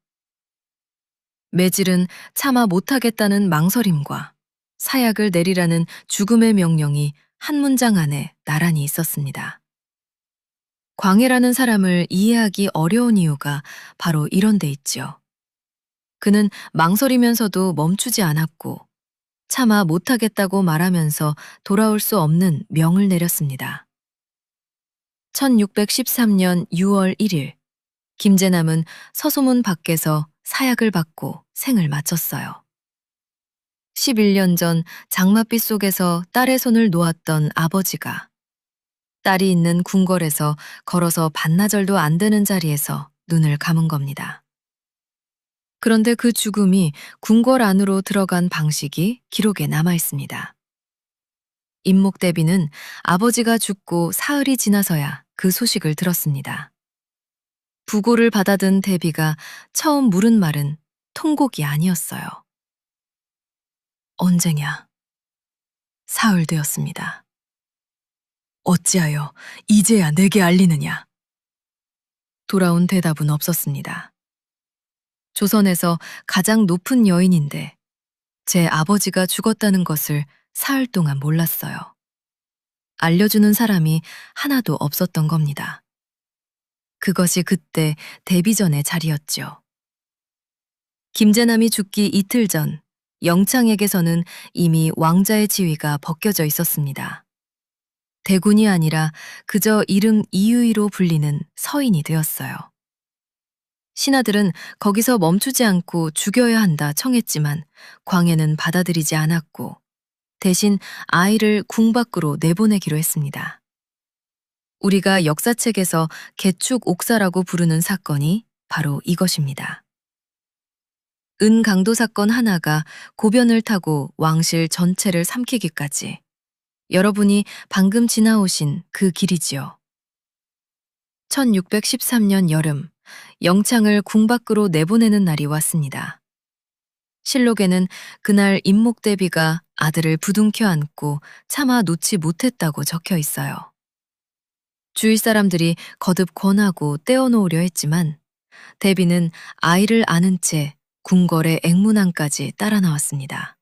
매질은 차마 못하겠다는 망설임과 사약을 내리라는 죽음의 명령이 한 문장 안에 나란히 있었습니다. 광해라는 사람을 이해하기 어려운 이유가 바로 이런 데 있지요. 그는 망설이면서도 멈추지 않았고 차마 못하겠다고 말하면서 돌아올 수 없는 명을 내렸습니다. 1613년 6월 1일 김제남은 서소문 밖에서 사약을 받고 생을 마쳤어요. 11년 전 장맛빛 속에서 딸의 손을 놓았던 아버지가 딸이 있는 궁궐에서 걸어서 반나절도 안 되는 자리에서 눈을 감은 겁니다. 그런데 그 죽음이 궁궐 안으로 들어간 방식이 기록에 남아 있습니다. 임목대비는 아버지가 죽고 사흘이 지나서야 그 소식을 들었습니다. 부고를 받아든 대비가 처음 물은 말은 통곡이 아니었어요. 언제냐? 사흘 되었습니다. 어찌하여 이제야 내게 알리느냐? 돌아온 대답은 없었습니다. 조선에서 가장 높은 여인인데 제 아버지가 죽었다는 것을 사흘 동안 몰랐어요. 알려주는 사람이 하나도 없었던 겁니다. 그것이 그때 데뷔전의 자리였죠. 김재남이 죽기 이틀 전, 영창에게서는 이미 왕자의 지위가 벗겨져 있었습니다. 대군이 아니라 그저 이름 이유이로 불리는 서인이 되었어요. 신하들은 거기서 멈추지 않고 죽여야 한다 청했지만 광해는 받아들이지 않았고 대신 아이를 궁 밖으로 내보내기로 했습니다. 우리가 역사책에서 개축 옥사라고 부르는 사건이 바로 이것입니다. 은강도 사건 하나가 고변을 타고 왕실 전체를 삼키기까지 여러분이 방금 지나오신 그 길이지요. 1613년 여름, 영창을 궁 밖으로 내보내는 날이 왔습니다. 실록에는 그날 임목대비가 아들을 부둥켜 안고 차마 놓지 못했다고 적혀 있어요. 주위 사람들이 거듭 권하고 떼어놓으려 했지만 대비는 아이를 안은 채 궁궐의 앵문안까지 따라 나왔습니다.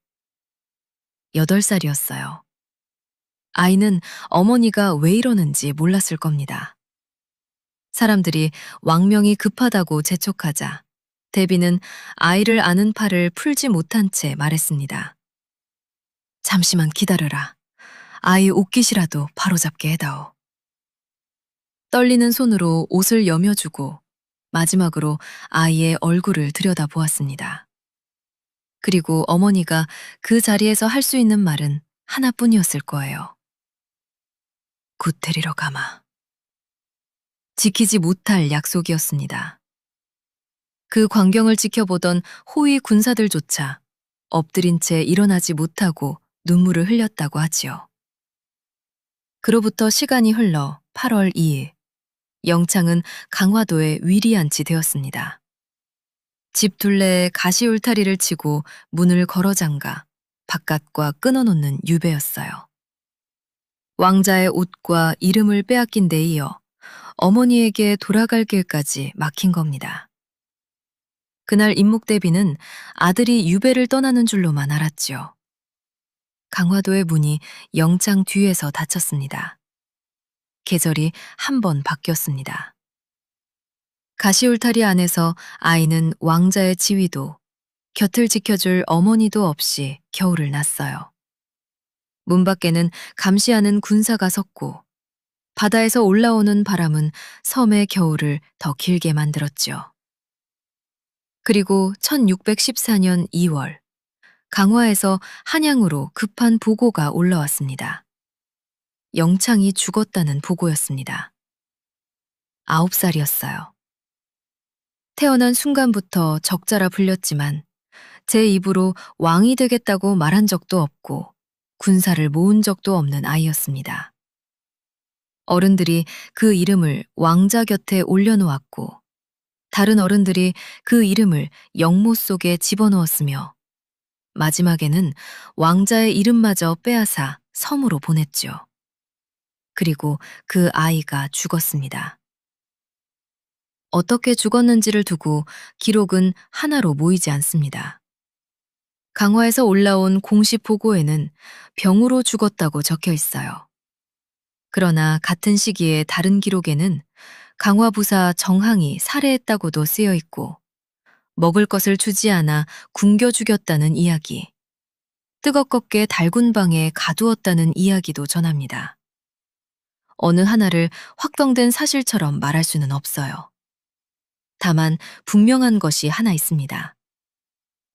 8살이었어요. 아이는 어머니가 왜 이러는지 몰랐을 겁니다. 사람들이 왕명이 급하다고 재촉하자 대비는 아이를 안은 팔을 풀지 못한 채 말했습니다. 잠시만 기다려라. 아이 옷깃이라도 바로잡게 해다오. 떨리는 손으로 옷을 여며주고 마지막으로 아이의 얼굴을 들여다보았습니다. 그리고 어머니가 그 자리에서 할 수 있는 말은 하나뿐이었을 거예요. 곧 데리러 가마. 지키지 못할 약속이었습니다. 그 광경을 지켜보던 호위 군사들조차 엎드린 채 일어나지 못하고 눈물을 흘렸다고 하지요. 그로부터 시간이 흘러 8월 2일, 영창은 강화도에 위리안치 되었습니다. 집 둘레에 가시 울타리를 치고 문을 걸어 잠가 바깥과 끊어놓는 유배였어요. 왕자의 옷과 이름을 빼앗긴 데 이어 어머니에게 돌아갈 길까지 막힌 겁니다. 그날 임목대비는 아들이 유배를 떠나는 줄로만 알았지요. 강화도의 문이 영창 뒤에서 닫혔습니다. 계절이 한 번 바뀌었습니다. 가시울타리 안에서 아이는 왕자의 지위도 곁을 지켜줄 어머니도 없이 겨울을 났어요. 문 밖에는 감시하는 군사가 섰고 바다에서 올라오는 바람은 섬의 겨울을 더 길게 만들었죠. 그리고 1614년 2월 강화에서 한양으로 급한 보고가 올라왔습니다. 영창이 죽었다는 보고였습니다. 9살이었어요. 태어난 순간부터 적자라 불렸지만 제 입으로 왕이 되겠다고 말한 적도 없고 군사를 모은 적도 없는 아이였습니다. 어른들이 그 이름을 왕자 곁에 올려놓았고 다른 어른들이 그 이름을 영모 속에 집어넣었으며 마지막에는 왕자의 이름마저 빼앗아 섬으로 보냈죠. 그리고 그 아이가 죽었습니다. 어떻게 죽었는지를 두고 기록은 하나로 모이지 않습니다. 강화에서 올라온 공식 보고에는 병으로 죽었다고 적혀 있어요. 그러나 같은 시기에 다른 기록에는 강화 부사 정항이 살해했다고도 쓰여 있고 먹을 것을 주지 않아 굶겨 죽였다는 이야기, 뜨겁게 달군 방에 가두었다는 이야기도 전합니다. 어느 하나를 확정된 사실처럼 말할 수는 없어요. 다만 분명한 것이 하나 있습니다.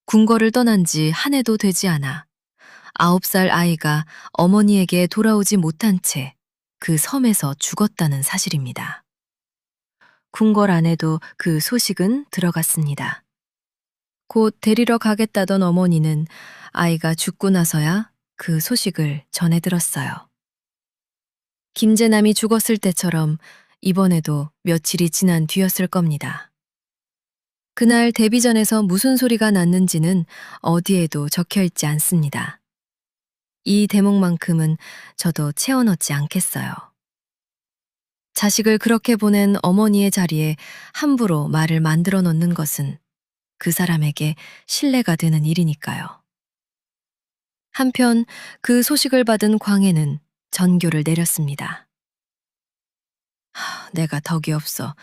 궁궐을 떠난 지 한 해도 되지 않아 9살 아이가 어머니에게 돌아오지 못한 채 그 섬에서 죽었다는 사실입니다. 궁궐 안에도 그 소식은 들어갔습니다. 곧 데리러 가겠다던 어머니는 아이가 죽고 나서야 그 소식을 전해 들었어요. 김재남이 죽었을 때처럼 이번에도 며칠이 지난 뒤였을 겁니다. 그날 데뷔전에서 무슨 소리가 났는지는 어디에도 적혀 있지 않습니다. 이 대목만큼은 저도 채워넣지 않겠어요. 자식을 그렇게 보낸 어머니의 자리에 함부로 말을 만들어 놓는 것은 그 사람에게 신뢰가 되는 일이니까요. 한편 그 소식을 받은 광해는 전교를 내렸습니다. 내가 덕이 없어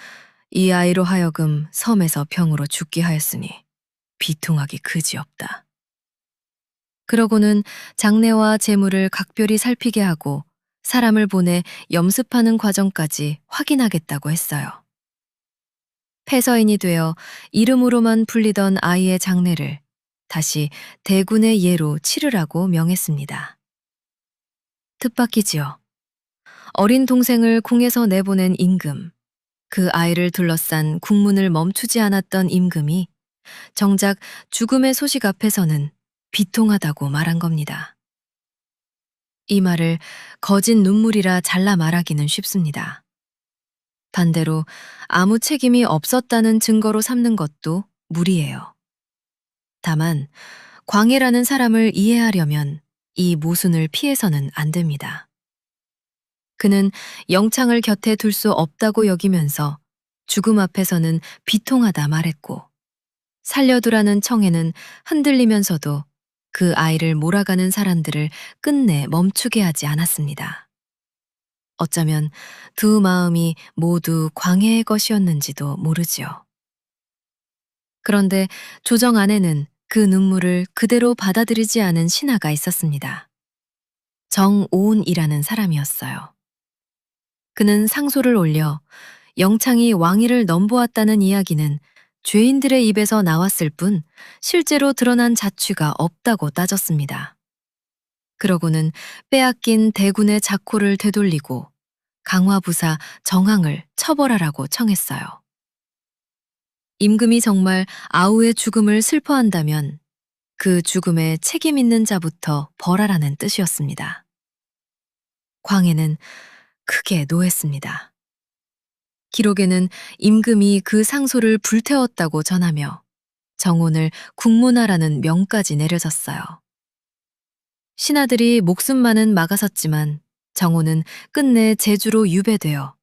이 아이로 하여금 섬에서 병으로 죽게 하였으니 비통하기 그지없다. 그러고는 장례와 제물을 각별히 살피게 하고 사람을 보내 염습하는 과정까지 확인하겠다고 했어요. 폐서인이 되어 이름으로만 불리던 아이의 장례를 다시 대군의 예로 치르라고 명했습니다. 뜻밖이지요. 어린 동생을 궁에서 내보낸 임금, 그 아이를 둘러싼 국문을 멈추지 않았던 임금이 정작 죽음의 소식 앞에서는 비통하다고 말한 겁니다. 이 말을 거짓 눈물이라 잘라 말하기는 쉽습니다. 반대로 아무 책임이 없었다는 증거로 삼는 것도 무리예요. 다만 광해라는 사람을 이해하려면 이 모순을 피해서는 안 됩니다. 그는 영창을 곁에 둘 수 없다고 여기면서 죽음 앞에서는 비통하다 말했고, 살려두라는 청에는 흔들리면서도 그 아이를 몰아가는 사람들을 끝내 멈추게 하지 않았습니다. 어쩌면 두 마음이 모두 광해의 것이었는지도 모르지요. 그런데 조정 안에는 그 눈물을 그대로 받아들이지 않은 신하가 있었습니다. 정오은이라는 사람이었어요. 그는 상소를 올려 영창이 왕위를 넘보았다는 이야기는 죄인들의 입에서 나왔을 뿐 실제로 드러난 자취가 없다고 따졌습니다. 그러고는 빼앗긴 대군의 자코를 되돌리고 강화부사 정항을 처벌하라고 청했어요. 임금이 정말 아우의 죽음을 슬퍼한다면 그 죽음에 책임 있는 자부터 벌하라는 뜻이었습니다. 광해는 크게 노했습니다. 기록에는 임금이 그 상소를 불태웠다고 전하며 정혼을 국문하라는 명까지 내려졌어요. 신하들이 목숨만은 막아섰지만 정혼은 끝내 제주로 유배되어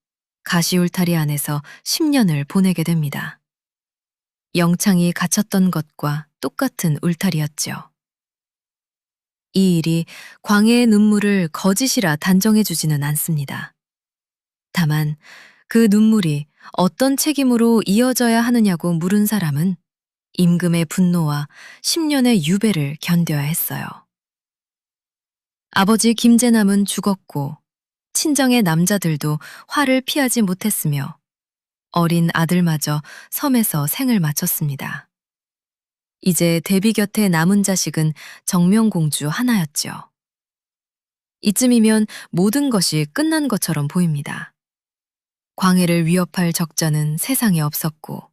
가시울타리 안에서 10년을 보내게 됩니다. 영창이 갇혔던 것과 똑같은 울타리였죠. 이 일이 광해의 눈물을 거짓이라 단정해주지는 않습니다. 다만 그 눈물이 어떤 책임으로 이어져야 하느냐고 물은 사람은 임금의 분노와 10년의 유배를 견뎌야 했어요. 아버지 김재남은 죽었고 친정의 남자들도 화를 피하지 못했으며 어린 아들마저 섬에서 생을 마쳤습니다. 이제 대비 곁에 남은 자식은 정명공주 하나였죠. 이쯤이면 모든 것이 끝난 것처럼 보입니다. 광해를 위협할 적자는 세상에 없었고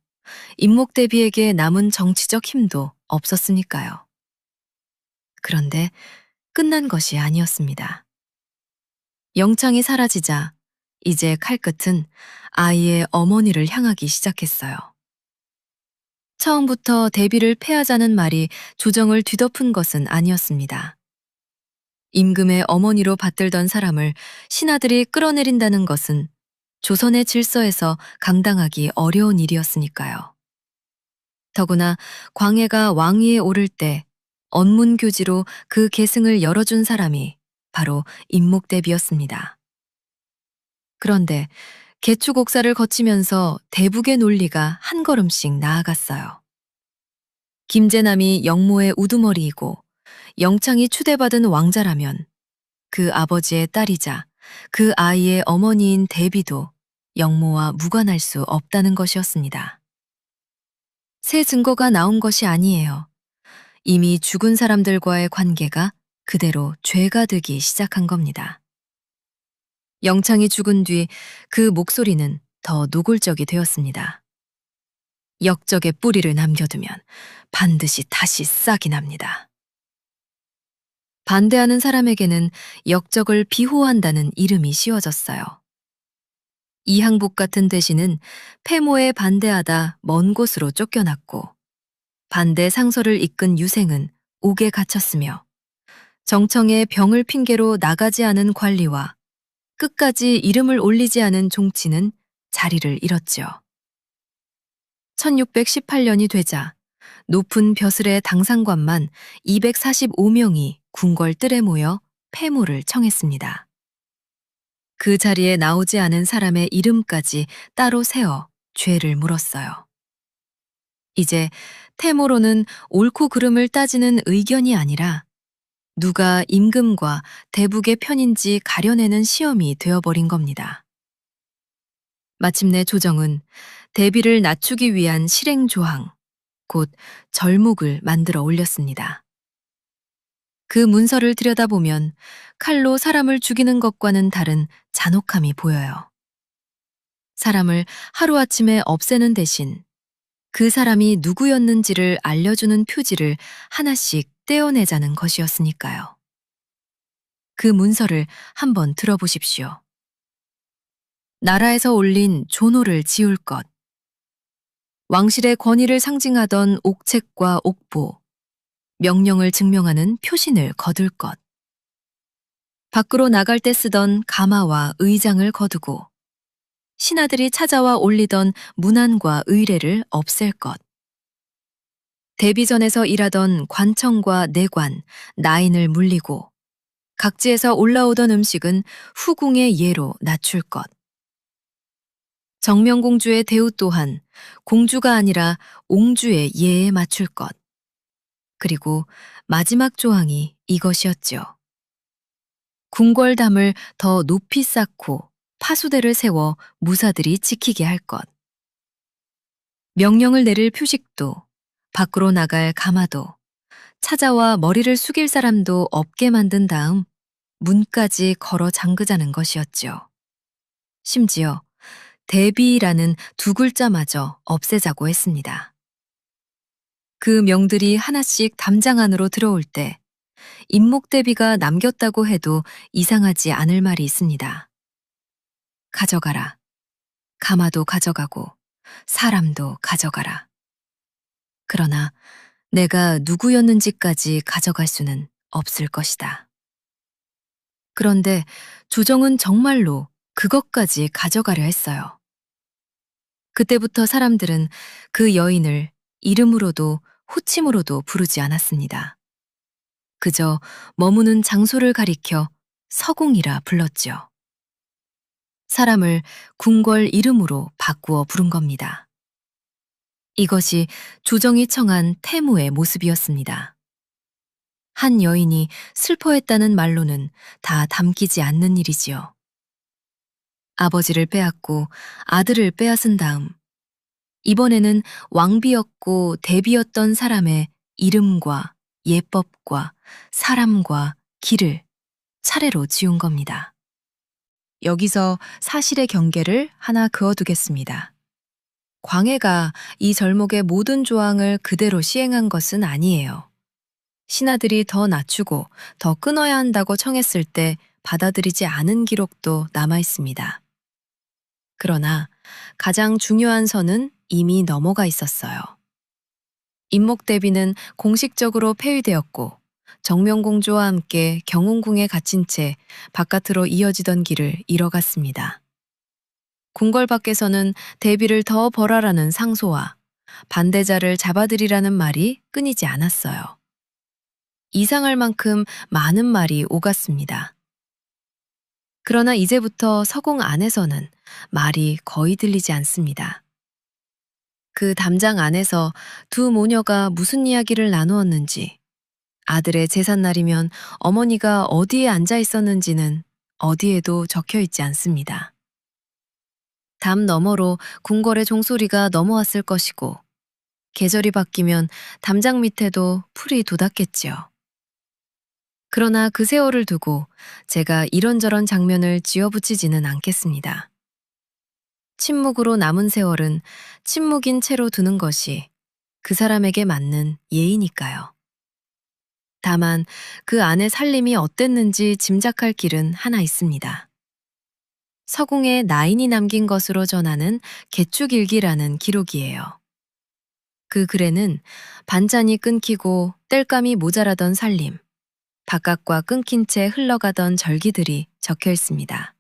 임목대비에게 남은 정치적 힘도 없었으니까요. 그런데 끝난 것이 아니었습니다. 영창이 사라지자 이제 칼끝은 아이의 어머니를 향하기 시작했어요. 처음부터 대비를 패하자는 말이 조정을 뒤덮은 것은 아니었습니다. 임금의 어머니로 받들던 사람을 신하들이 끌어내린다는 것은 조선의 질서에서 감당하기 어려운 일이었으니까요. 더구나 광해가 왕위에 오를 때 언문교지로 그 계승을 열어준 사람이 바로 임목대비였습니다. 그런데 개추곡사를 거치면서 대북의 논리가 한 걸음씩 나아갔어요. 김재남이 영모의 우두머리이고 영창이 추대받은 왕자라면 그 아버지의 딸이자 그 아이의 어머니인 대비도 영모와 무관할 수 없다는 것이었습니다. 새 증거가 나온 것이 아니에요. 이미 죽은 사람들과의 관계가 그대로 죄가 되기 시작한 겁니다. 영창이 죽은 뒤 그 목소리는 더 노골적이 되었습니다. 역적의 뿌리를 남겨두면 반드시 다시 싹이 납니다. 반대하는 사람에게는 역적을 비호한다는 이름이 씌워졌어요. 이항복 같은 대신은 패모에 반대하다 먼 곳으로 쫓겨났고 반대 상소를 이끈 유생은 옥에 갇혔으며 정청에 병을 핑계로 나가지 않은 관리와 끝까지 이름을 올리지 않은 종치는 자리를 잃었지요. 1618년이 되자 높은 벼슬의 당상관만 245명이 궁궐 뜰에 모여 폐모를 청했습니다. 그 자리에 나오지 않은 사람의 이름까지 따로 세어 죄를 물었어요. 이제 태모로는 옳고 그름을 따지는 의견이 아니라 누가 임금과 대북의 편인지 가려내는 시험이 되어버린 겁니다. 마침내 조정은 대비를 낮추기 위한 실행 조항, 곧 절목을 만들어 올렸습니다. 그 문서를 들여다보면 칼로 사람을 죽이는 것과는 다른 잔혹함이 보여요. 사람을 하루아침에 없애는 대신 그 사람이 누구였는지를 알려주는 표지를 하나씩 떼어내자는 것이었으니까요. 그 문서를 한번 들어보십시오. 나라에서 올린 존호를 지울 것, 왕실의 권위를 상징하던 옥책과 옥보, 명령을 증명하는 표신을 거둘 것, 밖으로 나갈 때 쓰던 가마와 의장을 거두고 신하들이 찾아와 올리던 문안과 의례를 없앨 것, 대비전에서 일하던 관청과 내관, 나인을 물리고 각지에서 올라오던 음식은 후궁의 예로 낮출 것, 정명공주의 대우 또한 공주가 아니라 옹주의 예에 맞출 것, 그리고 마지막 조항이 이것이었죠. 궁궐담을 더 높이 쌓고 파수대를 세워 무사들이 지키게 할 것. 명령을 내릴 표식도, 밖으로 나갈 가마도, 찾아와 머리를 숙일 사람도 없게 만든 다음 문까지 걸어 잠그자는 것이었죠. 심지어 대비라는 두 글자마저 없애자고 했습니다. 그 명들이 하나씩 담장 안으로 들어올 때 임목대비가 남겼다고 해도 이상하지 않을 말이 있습니다. 가져가라. 가마도 가져가고 사람도 가져가라. 그러나 내가 누구였는지까지 가져갈 수는 없을 것이다. 그런데 조정은 정말로 그것까지 가져가려 했어요. 그때부터 사람들은 그 여인을 이름으로도 호칭으로도 부르지 않았습니다. 그저 머무는 장소를 가리켜 서궁이라 불렀죠. 사람을 궁궐 이름으로 바꾸어 부른 겁니다. 이것이 조정이 청한 태무의 모습이었습니다. 한 여인이 슬퍼했다는 말로는 다 담기지 않는 일이지요. 아버지를 빼앗고 아들을 빼앗은 다음 이번에는 왕비였고 대비였던 사람의 이름과 예법과 사람과 길을 차례로 지운 겁니다. 여기서 사실의 경계를 하나 그어두겠습니다. 광해가 이 절목의 모든 조항을 그대로 시행한 것은 아니에요. 신하들이 더 낮추고 더 끊어야 한다고 청했을 때 받아들이지 않은 기록도 남아 있습니다. 그러나 가장 중요한 선은 이미 넘어가 있었어요. 임목대비는 공식적으로 폐위되었고 정명공주와 함께 경운궁에 갇힌 채 바깥으로 이어지던 길을 잃어갔습니다. 궁궐 밖에서는 대비를 더 벌하라는 상소와 반대자를 잡아들이라는 말이 끊이지 않았어요. 이상할 만큼 많은 말이 오갔습니다. 그러나 이제부터 서궁 안에서는 말이 거의 들리지 않습니다. 그 담장 안에서 두 모녀가 무슨 이야기를 나누었는지, 아들의 제삿날이면 어머니가 어디에 앉아 있었는지는 어디에도 적혀 있지 않습니다. 담 너머로 궁궐의 종소리가 넘어왔을 것이고, 계절이 바뀌면 담장 밑에도 풀이 돋았겠지요. 그러나 그 세월을 두고 제가 이런저런 장면을 지어붙이지는 않겠습니다. 침묵으로 남은 세월은 침묵인 채로 두는 것이 그 사람에게 맞는 예의니까요. 다만 그 안의 살림이 어땠는지 짐작할 길은 하나 있습니다. 서궁에 나인이 남긴 것으로 전하는 개축일기라는 기록이에요. 그 글에는 반찬이 끊기고 땔감이 모자라던 살림, 바깥과 끊긴 채 흘러가던 절기들이 적혀 있습니다.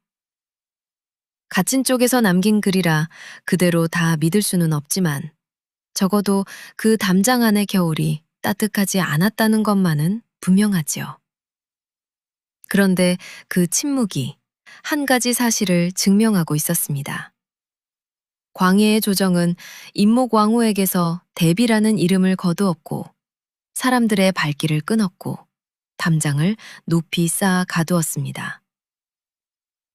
갇힌 쪽에서 남긴 글이라 그대로 다 믿을 수는 없지만 적어도 그 담장 안의 겨울이 따뜻하지 않았다는 것만은 분명하지요. 그런데 그 침묵이 한 가지 사실을 증명하고 있었습니다. 광해의 조정은 임목왕후에게서 대비라는 이름을 거두었고 사람들의 발길을 끊었고 담장을 높이 쌓아 가두었습니다.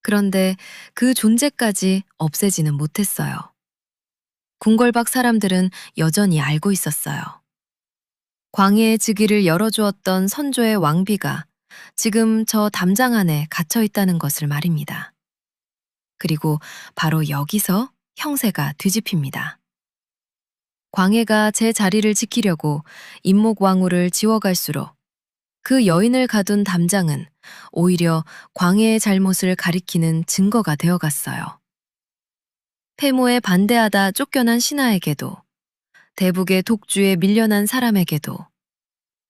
그런데 그 존재까지 없애지는 못했어요. 궁궐 밖 사람들은 여전히 알고 있었어요. 광해의 즉위를 열어주었던 선조의 왕비가 지금 저 담장 안에 갇혀 있다는 것을 말입니다. 그리고 바로 여기서 형세가 뒤집힙니다. 광해가 제 자리를 지키려고 임목왕후를 지워갈수록 그 여인을 가둔 담장은 오히려 광해의 잘못을 가리키는 증거가 되어갔어요. 폐모에 반대하다 쫓겨난 신하에게도, 대북의 독주에 밀려난 사람에게도,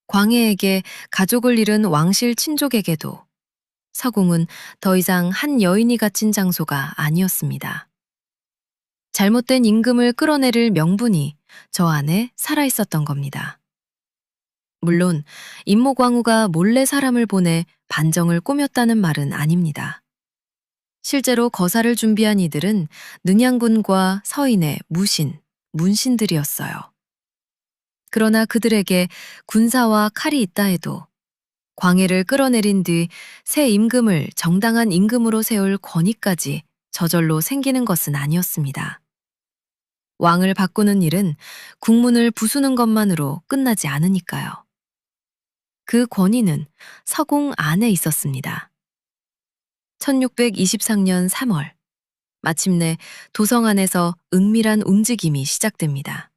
광해에게 가족을 잃은 왕실 친족에게도 서궁은 더 이상 한 여인이 갇힌 장소가 아니었습니다. 잘못된 임금을 끌어내릴 명분이 저 안에 살아있었던 겁니다. 물론 임목왕후가 몰래 사람을 보내 반정을 꾸몄다는 말은 아닙니다. 실제로 거사를 준비한 이들은 능양군과 서인의 무신, 문신들이었어요. 그러나 그들에게 군사와 칼이 있다 해도 광해를 끌어내린 뒤 새 임금을 정당한 임금으로 세울 권위까지 저절로 생기는 것은 아니었습니다. 왕을 바꾸는 일은 국문을 부수는 것만으로 끝나지 않으니까요. 그 권위는 서궁 안에 있었습니다. 1623년 3월, 마침내 도성 안에서 은밀한 움직임이 시작됩니다.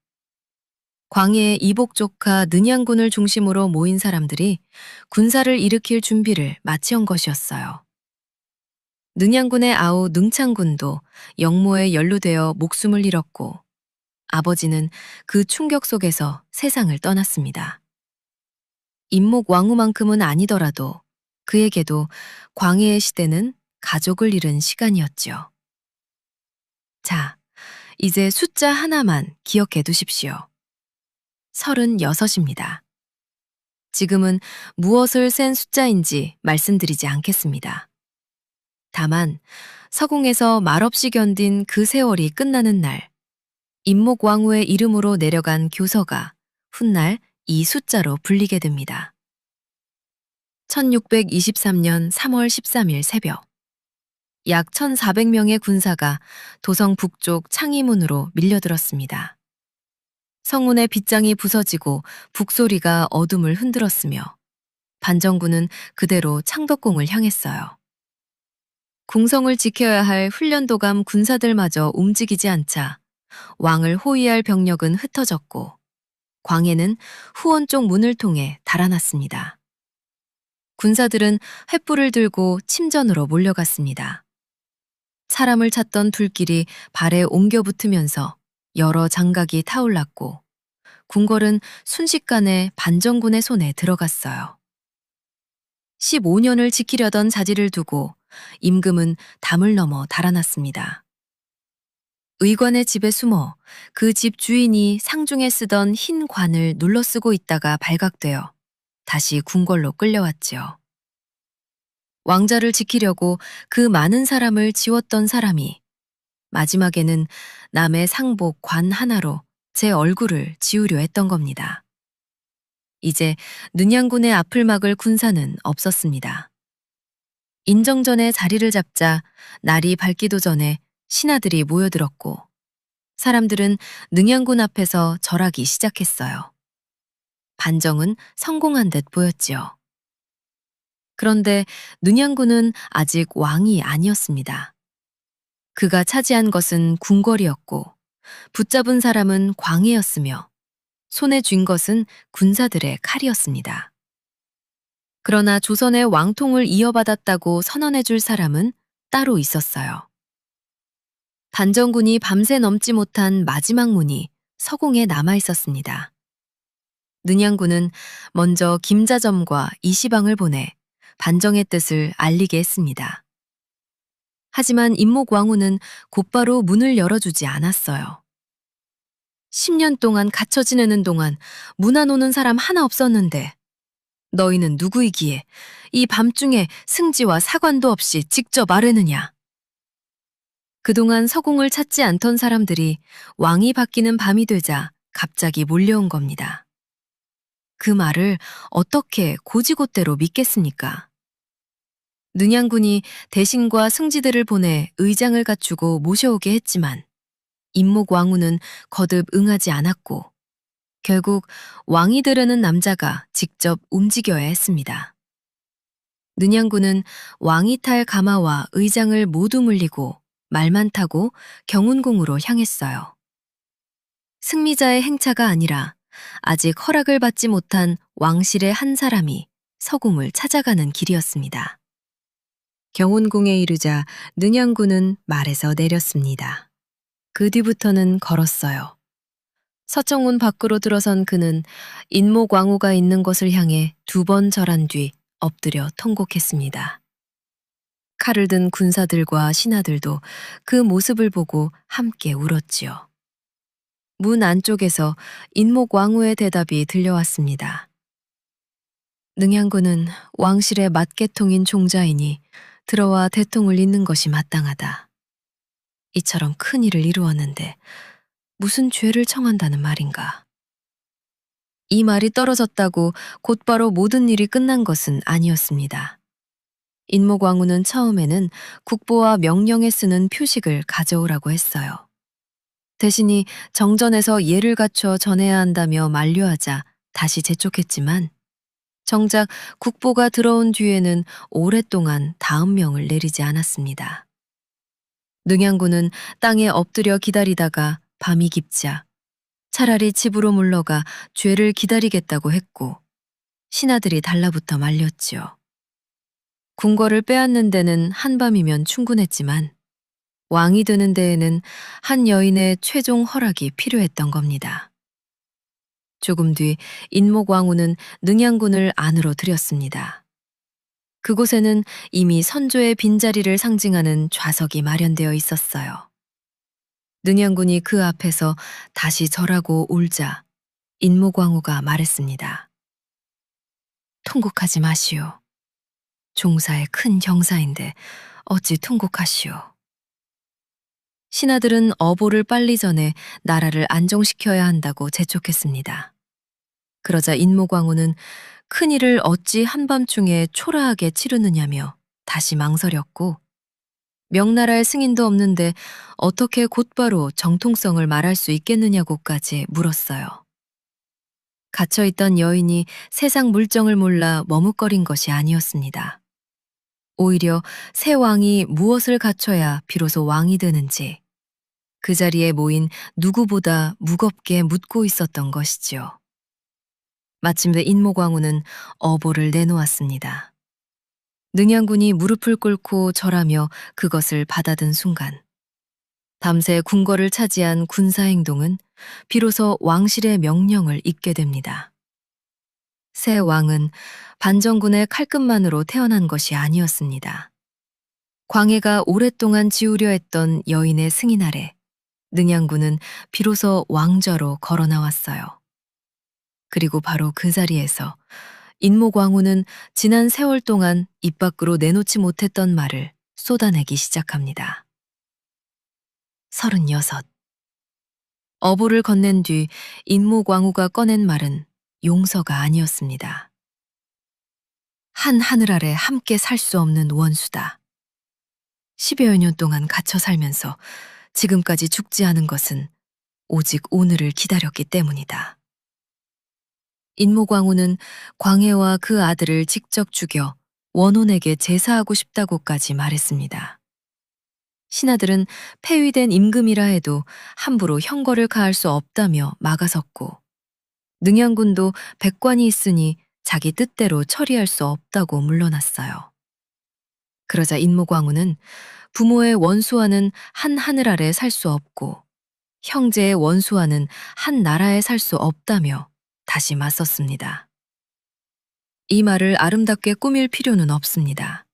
광해의 이복 조카 능양군을 중심으로 모인 사람들이 군사를 일으킬 준비를 마치온 것이었어요. 능양군의 아우 능창군도 영모에 연루되어 목숨을 잃었고 아버지는 그 충격 속에서 세상을 떠났습니다. 임목왕후만큼은 아니더라도 그에게도 광해의 시대는 가족을 잃은 시간이었죠. 자, 이제 숫자 하나만 기억해 두십시오. 36입니다. 지금은 무엇을 센 숫자인지 말씀드리지 않겠습니다. 다만 서궁에서 말없이 견딘 그 세월이 끝나는 날, 임목왕후의 이름으로 내려간 교서가 훗날 이 숫자로 불리게 됩니다. 1623년 3월 13일 새벽, 약 1,400명의 군사가 도성 북쪽 창의문으로 밀려들었습니다. 성문의 빗장이 부서지고 북소리가 어둠을 흔들었으며 반정군은 그대로 창덕궁을 향했어요. 궁성을 지켜야 할 훈련도감 군사들마저 움직이지 않자 왕을 호위할 병력은 흩어졌고 광해는 후원 쪽 문을 통해 달아났습니다. 군사들은 횃불을 들고 침전으로 몰려갔습니다. 사람을 찾던 둘끼리 발에 옮겨 붙으면서 여러 장각이 타올랐고 궁궐은 순식간에 반정군의 손에 들어갔어요. 15년을 지키려던 자질을 두고 임금은 담을 넘어 달아났습니다. 의관의 집에 숨어 그 집 주인이 상중에 쓰던 흰 관을 눌러쓰고 있다가 발각되어 다시 궁궐로 끌려왔지요. 왕자를 지키려고 그 많은 사람을 지웠던 사람이 마지막에는 남의 상복 관 하나로 제 얼굴을 지우려 했던 겁니다. 이제 능양군의 앞을 막을 군사는 없었습니다. 인정전에 자리를 잡자 날이 밝기도 전에 신하들이 모여들었고 사람들은 능양군 앞에서 절하기 시작했어요. 반정은 성공한 듯 보였지요. 그런데 능양군은 아직 왕이 아니었습니다. 그가 차지한 것은 궁궐이었고 붙잡은 사람은 광해였으며 손에 쥔 것은 군사들의 칼이었습니다. 그러나 조선의 왕통을 이어받았다고 선언해줄 사람은 따로 있었어요. 반정군이 밤새 넘지 못한 마지막 문이 서궁에 남아있었습니다. 능양군은 먼저 김자점과 이시방을 보내 반정의 뜻을 알리게 했습니다. 하지만 임목왕후는 곧바로 문을 열어주지 않았어요. 10년 동안 갇혀 지내는 동안 문 안 오는 사람 하나 없었는데 너희는 누구이기에 이 밤중에 승지와 사관도 없이 직접 아뢰느냐. 그동안 서궁을 찾지 않던 사람들이 왕이 바뀌는 밤이 되자 갑자기 몰려온 겁니다. 그 말을 어떻게 고지곳대로 믿겠습니까? 능양군이 대신과 승지들을 보내 의장을 갖추고 모셔오게 했지만 임목왕후는 거듭 응하지 않았고 결국 왕이 되려는 남자가 직접 움직여야 했습니다. 능양군은 왕이 탈 가마와 의장을 모두 물리고 말만 타고 경운궁으로 향했어요. 승리자의 행차가 아니라 아직 허락을 받지 못한 왕실의 한 사람이 서궁을 찾아가는 길이었습니다. 경운궁에 이르자 능양군은 말에서 내렸습니다. 그 뒤부터는 걸었어요. 서청문 밖으로 들어선 그는 인목왕후가 있는 곳을 향해 2번 절한 뒤 엎드려 통곡했습니다. 칼을 든 군사들과 신하들도 그 모습을 보고 함께 울었지요. 문 안쪽에서 인목왕후의 대답이 들려왔습니다. 능양군은 왕실의 맏계통인 종자이니 들어와 대통을 잇는 것이 마땅하다. 이처럼 큰 일을 이루었는데 무슨 죄를 청한다는 말인가. 이 말이 떨어졌다고 곧바로 모든 일이 끝난 것은 아니었습니다. 인목왕후는 처음에는 국보와 명령에 쓰는 표식을 가져오라고 했어요. 대신이 정전에서 예를 갖춰 전해야 한다며 만류하자 다시 재촉했지만 정작 국보가 들어온 뒤에는 오랫동안 다음 명을 내리지 않았습니다. 능양군은 땅에 엎드려 기다리다가 밤이 깊자 차라리 집으로 물러가 죄를 기다리겠다고 했고 신하들이 달라붙어 말렸지요. 궁궐을 빼앗는 데는 한밤이면 충분했지만 왕이 되는 데에는 한 여인의 최종 허락이 필요했던 겁니다. 조금 뒤 인목왕후는 능양군을 안으로 들였습니다. 그곳에는 이미 선조의 빈자리를 상징하는 좌석이 마련되어 있었어요. 능양군이 그 앞에서 다시 절하고 울자 인목왕후가 말했습니다. 통곡하지 마시오. 종사의 큰 경사인데 어찌 통곡하시오. 신하들은 어보를 빨리 전해 나라를 안정시켜야 한다고 재촉했습니다. 그러자 인목왕후는 큰일을 어찌 한밤중에 초라하게 치르느냐며 다시 망설였고 명나라의 승인도 없는데 어떻게 곧바로 정통성을 말할 수 있겠느냐고까지 물었어요. 갇혀있던 여인이 세상 물정을 몰라 머뭇거린 것이 아니었습니다. 오히려 새 왕이 무엇을 갖춰야 비로소 왕이 되는지 그 자리에 모인 누구보다 무겁게 묻고 있었던 것이지요. 마침내 인목왕후는 어보를 내놓았습니다. 능양군이 무릎을 꿇고 절하며 그것을 받아든 순간 밤새 궁궐을 차지한 군사행동은 비로소 왕실의 명령을 잇게 됩니다. 새 왕은 반정군의 칼끝만으로 태어난 것이 아니었습니다. 광해가 오랫동안 지우려 했던 여인의 승인 아래 능양군은 비로소 왕좌로 걸어 나왔어요. 그리고 바로 그 자리에서 인목왕후는 지난 세월 동안 입 밖으로 내놓지 못했던 말을 쏟아내기 시작합니다. 36. 어보를 건넨 뒤 인목왕후가 꺼낸 말은 용서가 아니었습니다. 한 하늘 아래 함께 살 수 없는 원수다. 10여 년 동안 갇혀 살면서 지금까지 죽지 않은 것은 오직 오늘을 기다렸기 때문이다. 인목왕후는 광해와 그 아들을 직접 죽여 원혼에게 제사하고 싶다고까지 말했습니다. 신하들은 폐위된 임금이라 해도 함부로 형벌을 가할 수 없다며 막아섰고 능양군도 백관이 있으니 자기 뜻대로 처리할 수 없다고 물러났어요. 그러자 인목왕후는 부모의 원수와는 한 하늘 아래 살 수 없고 형제의 원수와는 한 나라에 살 수 없다며 다시 맞섰습니다. 이 말을 아름답게 꾸밀 필요는 없습니다.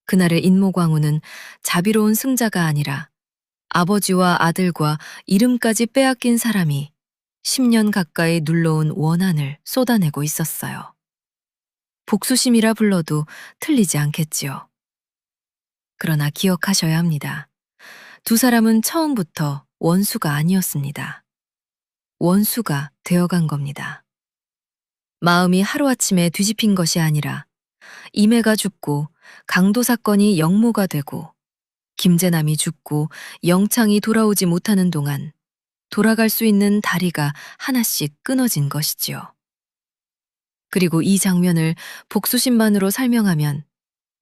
그날의 인목왕후는 자비로운 승자가 아니라 아버지와 아들과 이름까지 빼앗긴 사람이 10년 가까이 눌러온 원한을 쏟아내고 있었어요. 복수심이라 불러도 틀리지 않겠지요. 그러나 기억하셔야 합니다. 두 사람은 처음부터 원수가 아니었습니다. 원수가 되어간 겁니다. 마음이 하루아침에 뒤집힌 것이 아니라 이매가 죽고 강도 사건이 영모가 되고 김재남이 죽고 영창이 돌아오지 못하는 동안 돌아갈 수 있는 다리가 하나씩 끊어진 것이지요. 그리고 이 장면을 복수심만으로 설명하면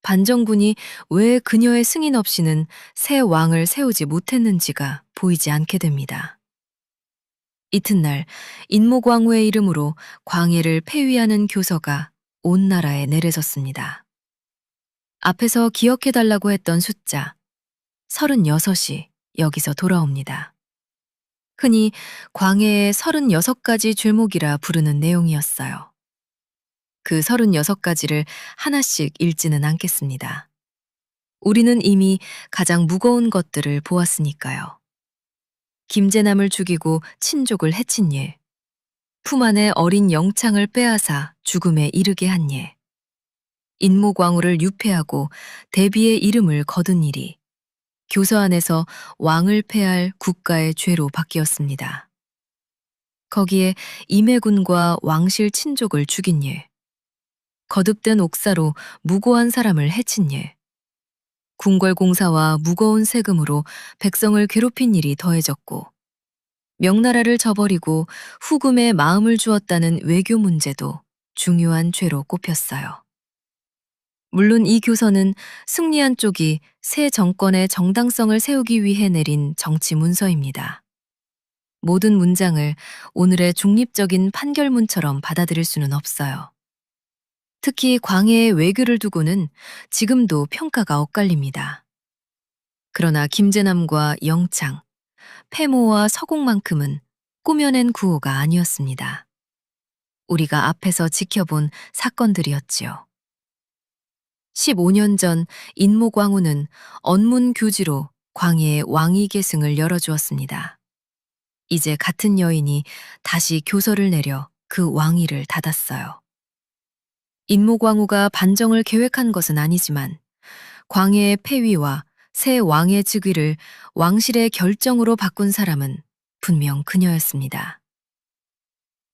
반정군이 왜 그녀의 승인 없이는 새 왕을 세우지 못했는지가 보이지 않게 됩니다. 이튿날 인모광우의 이름으로 광해를 폐위하는 교서가 온 나라에 내려졌습니다. 앞에서 기억해달라고 했던 숫자 36이 여기서 돌아옵니다. 흔히 광해의 36가지 줄목이라 부르는 내용이었어요. 그 36가지를 하나씩 읽지는 않겠습니다. 우리는 이미 가장 무거운 것들을 보았으니까요. 김재남을 죽이고 친족을 해친 예, 품 안에 어린 영창을 빼앗아 죽음에 이르게 한 예, 인모광우를 유폐하고 대비의 이름을 거둔 일이 교서 안에서 왕을 폐할 국가의 죄로 바뀌었습니다. 거기에 임해군과 왕실 친족을 죽인 예, 거듭된 옥사로 무고한 사람을 해친 예, 궁궐공사와 무거운 세금으로 백성을 괴롭힌 일이 더해졌고 명나라를 저버리고 후금에 마음을 주었다는 외교 문제도 중요한 죄로 꼽혔어요. 물론 이 교서는 승리한 쪽이 새 정권의 정당성을 세우기 위해 내린 정치 문서입니다. 모든 문장을 오늘의 중립적인 판결문처럼 받아들일 수는 없어요. 특히 광해의 외교를 두고는 지금도 평가가 엇갈립니다. 그러나 김재남과 영창, 패모와 서공만큼은 꾸며낸 구호가 아니었습니다. 우리가 앞에서 지켜본 사건들이었지요. 15년 전 인모광우는 언문교지로 광해의 왕위계승을 열어주었습니다. 이제 같은 여인이 다시 교서를 내려 그 왕위를 닫았어요. 인모광우가 반정을 계획한 것은 아니지만 광해의 폐위와 새 왕의 즉위를 왕실의 결정으로 바꾼 사람은 분명 그녀였습니다.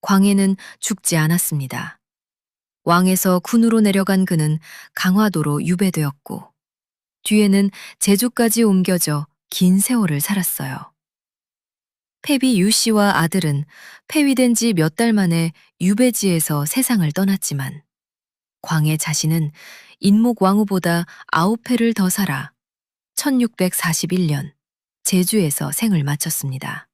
광해는 죽지 않았습니다. 왕에서 군으로 내려간 그는 강화도로 유배되었고 뒤에는 제주까지 옮겨져 긴 세월을 살았어요. 패비 유씨와 아들은 폐위된 지 몇 달 만에 유배지에서 세상을 떠났지만 광해 자신은 인목왕후보다 9회를 더 살아 1641년 제주에서 생을 마쳤습니다.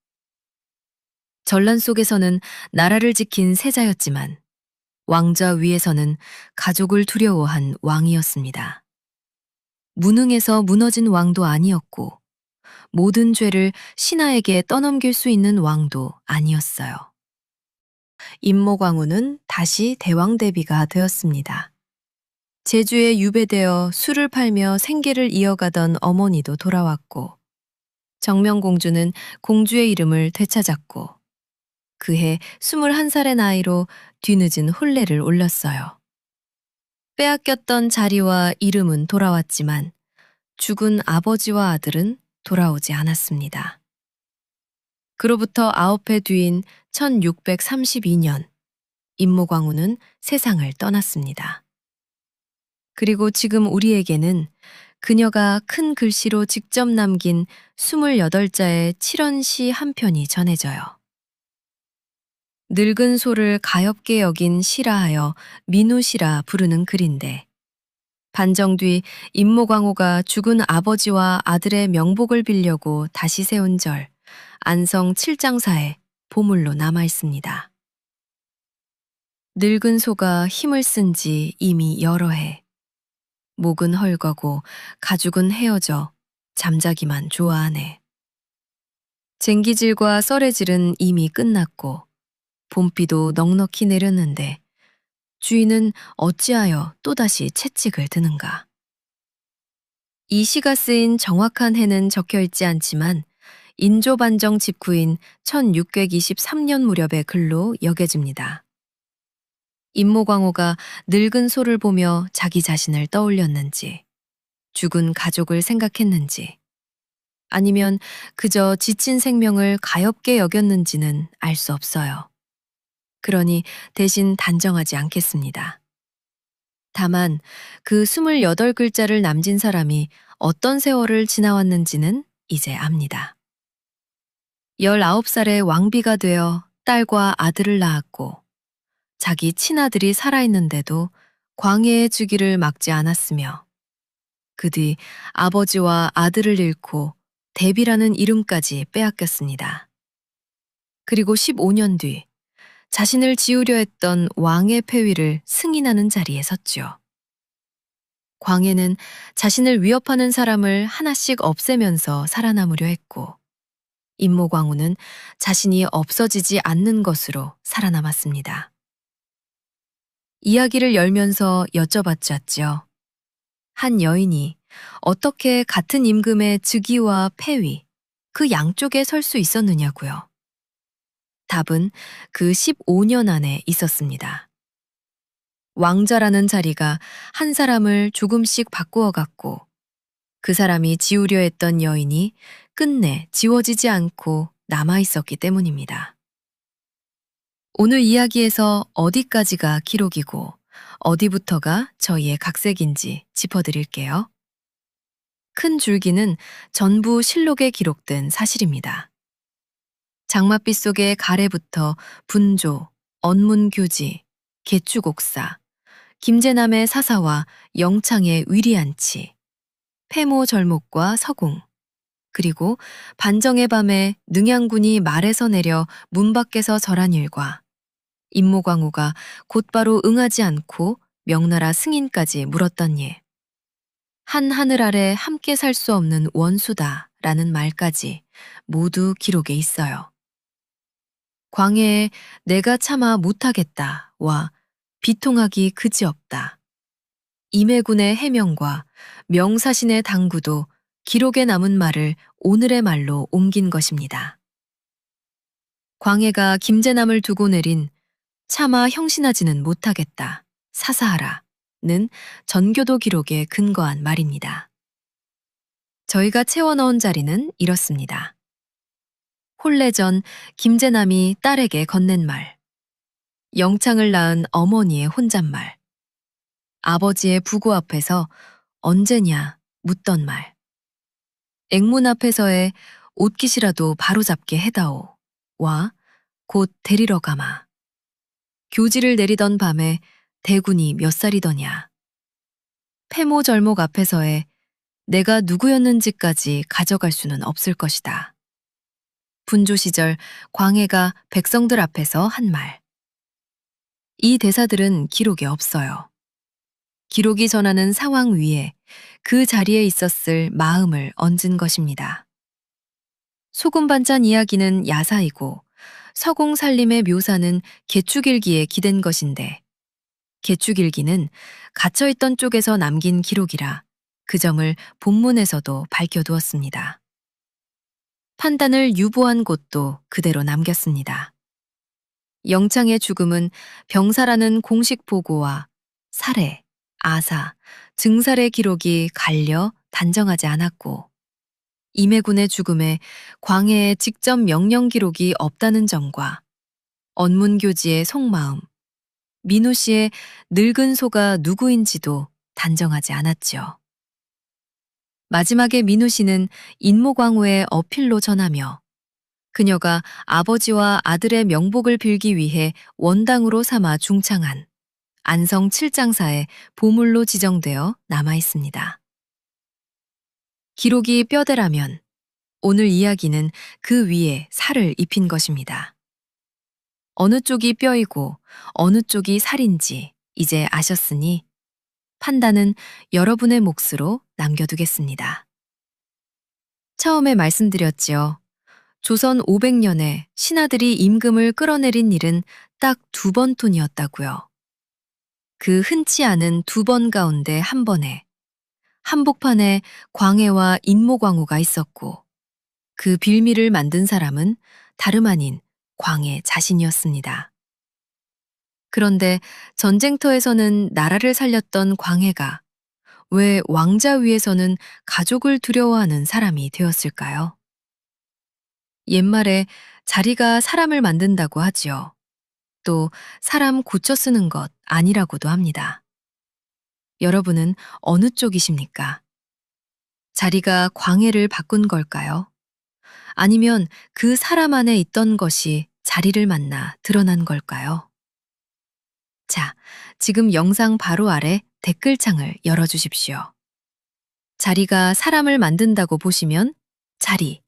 전란 속에서는 나라를 지킨 세자였지만 왕좌 위에서는 가족을 두려워한 왕이었습니다. 무능해서 무너진 왕도 아니었고 모든 죄를 신하에게 떠넘길 수 있는 왕도 아니었어요. 인모광우는 다시 대왕대비가 되었습니다. 제주에 유배되어 술을 팔며 생계를 이어가던 어머니도 돌아왔고 정명공주는 공주의 이름을 되찾았고 그해 21살의 나이로 뒤늦은 혼례를 올렸어요. 빼앗겼던 자리와 이름은 돌아왔지만 죽은 아버지와 아들은 돌아오지 않았습니다. 그로부터 9해 뒤인 1632년 인모광우는 세상을 떠났습니다. 그리고 지금 우리에게는 그녀가 큰 글씨로 직접 남긴 28자의 칠언시 한 편이 전해져요. 늙은 소를 가엾게 여긴 시라 하여 민우시라 부르는 글인데 반정 뒤 인모광우가 죽은 아버지와 아들의 명복을 빌려고 다시 세운 절 안성 칠장사에 보물로 남아 있습니다. 늙은 소가 힘을 쓴 지 이미 여러 해. 목은 헐거고 가죽은 헤어져 잠자기만 좋아하네. 쟁기질과 썰애질은 이미 끝났고 봄비도 넉넉히 내렸는데 주인은 어찌하여 또다시 채찍을 드는가. 이 시가 쓰인 정확한 해는 적혀 있지 않지만 인조반정 직후인 1623년 무렵의 글로 여겨집니다. 임모광호가 늙은 소를 보며 자기 자신을 떠올렸는지, 죽은 가족을 생각했는지, 아니면 그저 지친 생명을 가엾게 여겼는지는 알 수 없어요. 그러니 대신 단정하지 않겠습니다. 다만 그 28글자를 남긴 사람이 어떤 세월을 지나왔는지는 이제 압니다. 19살에 왕비가 되어 딸과 아들을 낳았고 자기 친아들이 살아있는데도 광해의 주기를 막지 않았으며 그 뒤 아버지와 아들을 잃고 대비라는 이름까지 빼앗겼습니다. 그리고 15년 뒤 자신을 지우려 했던 왕의 폐위를 승인하는 자리에 섰죠. 광해는 자신을 위협하는 사람을 하나씩 없애면서 살아남으려 했고 임모광우는 자신이 없어지지 않는 것으로 살아남았습니다. 이야기를 열면서 여쭤봤죠. 한 여인이 어떻게 같은 임금의 즉위와 폐위, 그 양쪽에 설 수 있었느냐고요. 답은 그 15년 안에 있었습니다. 왕자라는 자리가 한 사람을 조금씩 바꾸어 갔고 그 사람이 지우려 했던 여인이 끝내 지워지지 않고 남아 있었기 때문입니다. 오늘 이야기에서 어디까지가 기록이고 어디부터가 저희의 각색인지 짚어드릴게요. 큰 줄기는 전부 실록에 기록된 사실입니다. 장맛빛 속의 가래부터 분조, 언문교지, 개축옥사, 김제남의 사사와 영창의 위리안치, 폐모절목과 서공, 그리고 반정의 밤에 능양군이 말에서 내려 문 밖에서 절한 일과 임모광우가 곧바로 응하지 않고 명나라 승인까지 물었던 예. 한 하늘 아래 함께 살 수 없는 원수다 라는 말까지 모두 기록에 있어요. 광해의 내가 참아 못하겠다 와 비통하기 그지없다. 임해군의 해명과 명사신의 당구도 기록에 남은 말을 오늘의 말로 옮긴 것입니다. 광해가 김제남을 두고 내린 차마 형신하지는 못하겠다, 사사하라는 전교도 기록에 근거한 말입니다. 저희가 채워넣은 자리는 이렇습니다. 혼례전 김제남이 딸에게 건넨 말, 영창을 낳은 어머니의 혼잣말, 아버지의 부고 앞에서 언제냐 묻던 말, 앵문 앞에서의 옷깃이라도 바로잡게 해다오 와 곧 데리러 가마, 교지를 내리던 밤에 대군이 몇 살이더냐, 폐모절목 앞에서의 내가 누구였는지까지 가져갈 수는 없을 것이다. 분조 시절 광해가 백성들 앞에서 한 말. 이 대사들은 기록에 없어요. 기록이 전하는 상황 위에 그 자리에 있었을 마음을 얹은 것입니다. 소금반찬 이야기는 야사이고 서공살림의 묘사는 개축일기에 기댄 것인데 개축일기는 갇혀있던 쪽에서 남긴 기록이라 그 점을 본문에서도 밝혀두었습니다. 판단을 유보한 곳도 그대로 남겼습니다. 영창의 죽음은 병사라는 공식 보고와 살해, 아사, 증살의 기록이 갈려 단정하지 않았고 임해군의 죽음에 광해의 직접 명령 기록이 없다는 점과 언문교지의 속마음, 민우 씨의 늙은 소가 누구인지도 단정하지 않았죠. 마지막에 민우 씨는 인모광우의 어필로 전하며 그녀가 아버지와 아들의 명복을 빌기 위해 원당으로 삼아 중창한 안성 칠장사의 보물로 지정되어 남아 있습니다. 기록이 뼈대라면 오늘 이야기는 그 위에 살을 입힌 것입니다. 어느 쪽이 뼈이고 어느 쪽이 살인지 이제 아셨으니 판단은 여러분의 몫으로 남겨두겠습니다. 처음에 말씀드렸지요. 조선 500년에 신하들이 임금을 끌어내린 일은 딱 2번톤이었다고요. 그 흔치 않은 2번 가운데 한 번에 한복판에 광해와 인모광우가 있었고 그 빌미를 만든 사람은 다름 아닌 광해 자신이었습니다. 그런데 전쟁터에서는 나라를 살렸던 광해가 왜 왕자 위에서는 가족을 두려워하는 사람이 되었을까요? 옛말에 자리가 사람을 만든다고 하지요. 또 사람 고쳐 쓰는 것 아니라고도 합니다. 여러분은 어느 쪽이십니까? 자리가 광해를 바꾼 걸까요? 아니면 그 사람 안에 있던 것이 자리를 만나 드러난 걸까요? 자, 지금 영상 바로 아래 댓글창을 열어주십시오. 자리가 사람을 만든다고 보시면 자리,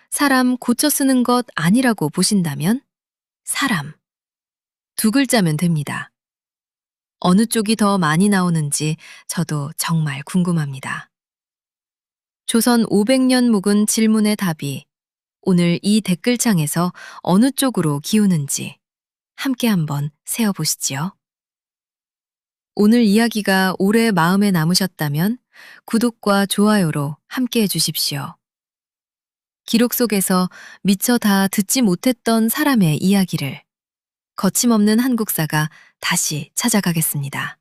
사람 고쳐 쓰는 것 아니라고 보신다면 사람, 두 글자면 됩니다. 어느 쪽이 더 많이 나오는지 저도 정말 궁금합니다. 조선 500년 묵은 질문의 답이 오늘 이 댓글창에서 어느 쪽으로 기우는지 함께 한번 세어보시지요. 오늘 이야기가 오래 마음에 남으셨다면 구독과 좋아요로 함께 해주십시오. 기록 속에서 미처 다 듣지 못했던 사람의 이야기를 거침없는 한국사가 다시 찾아가겠습니다.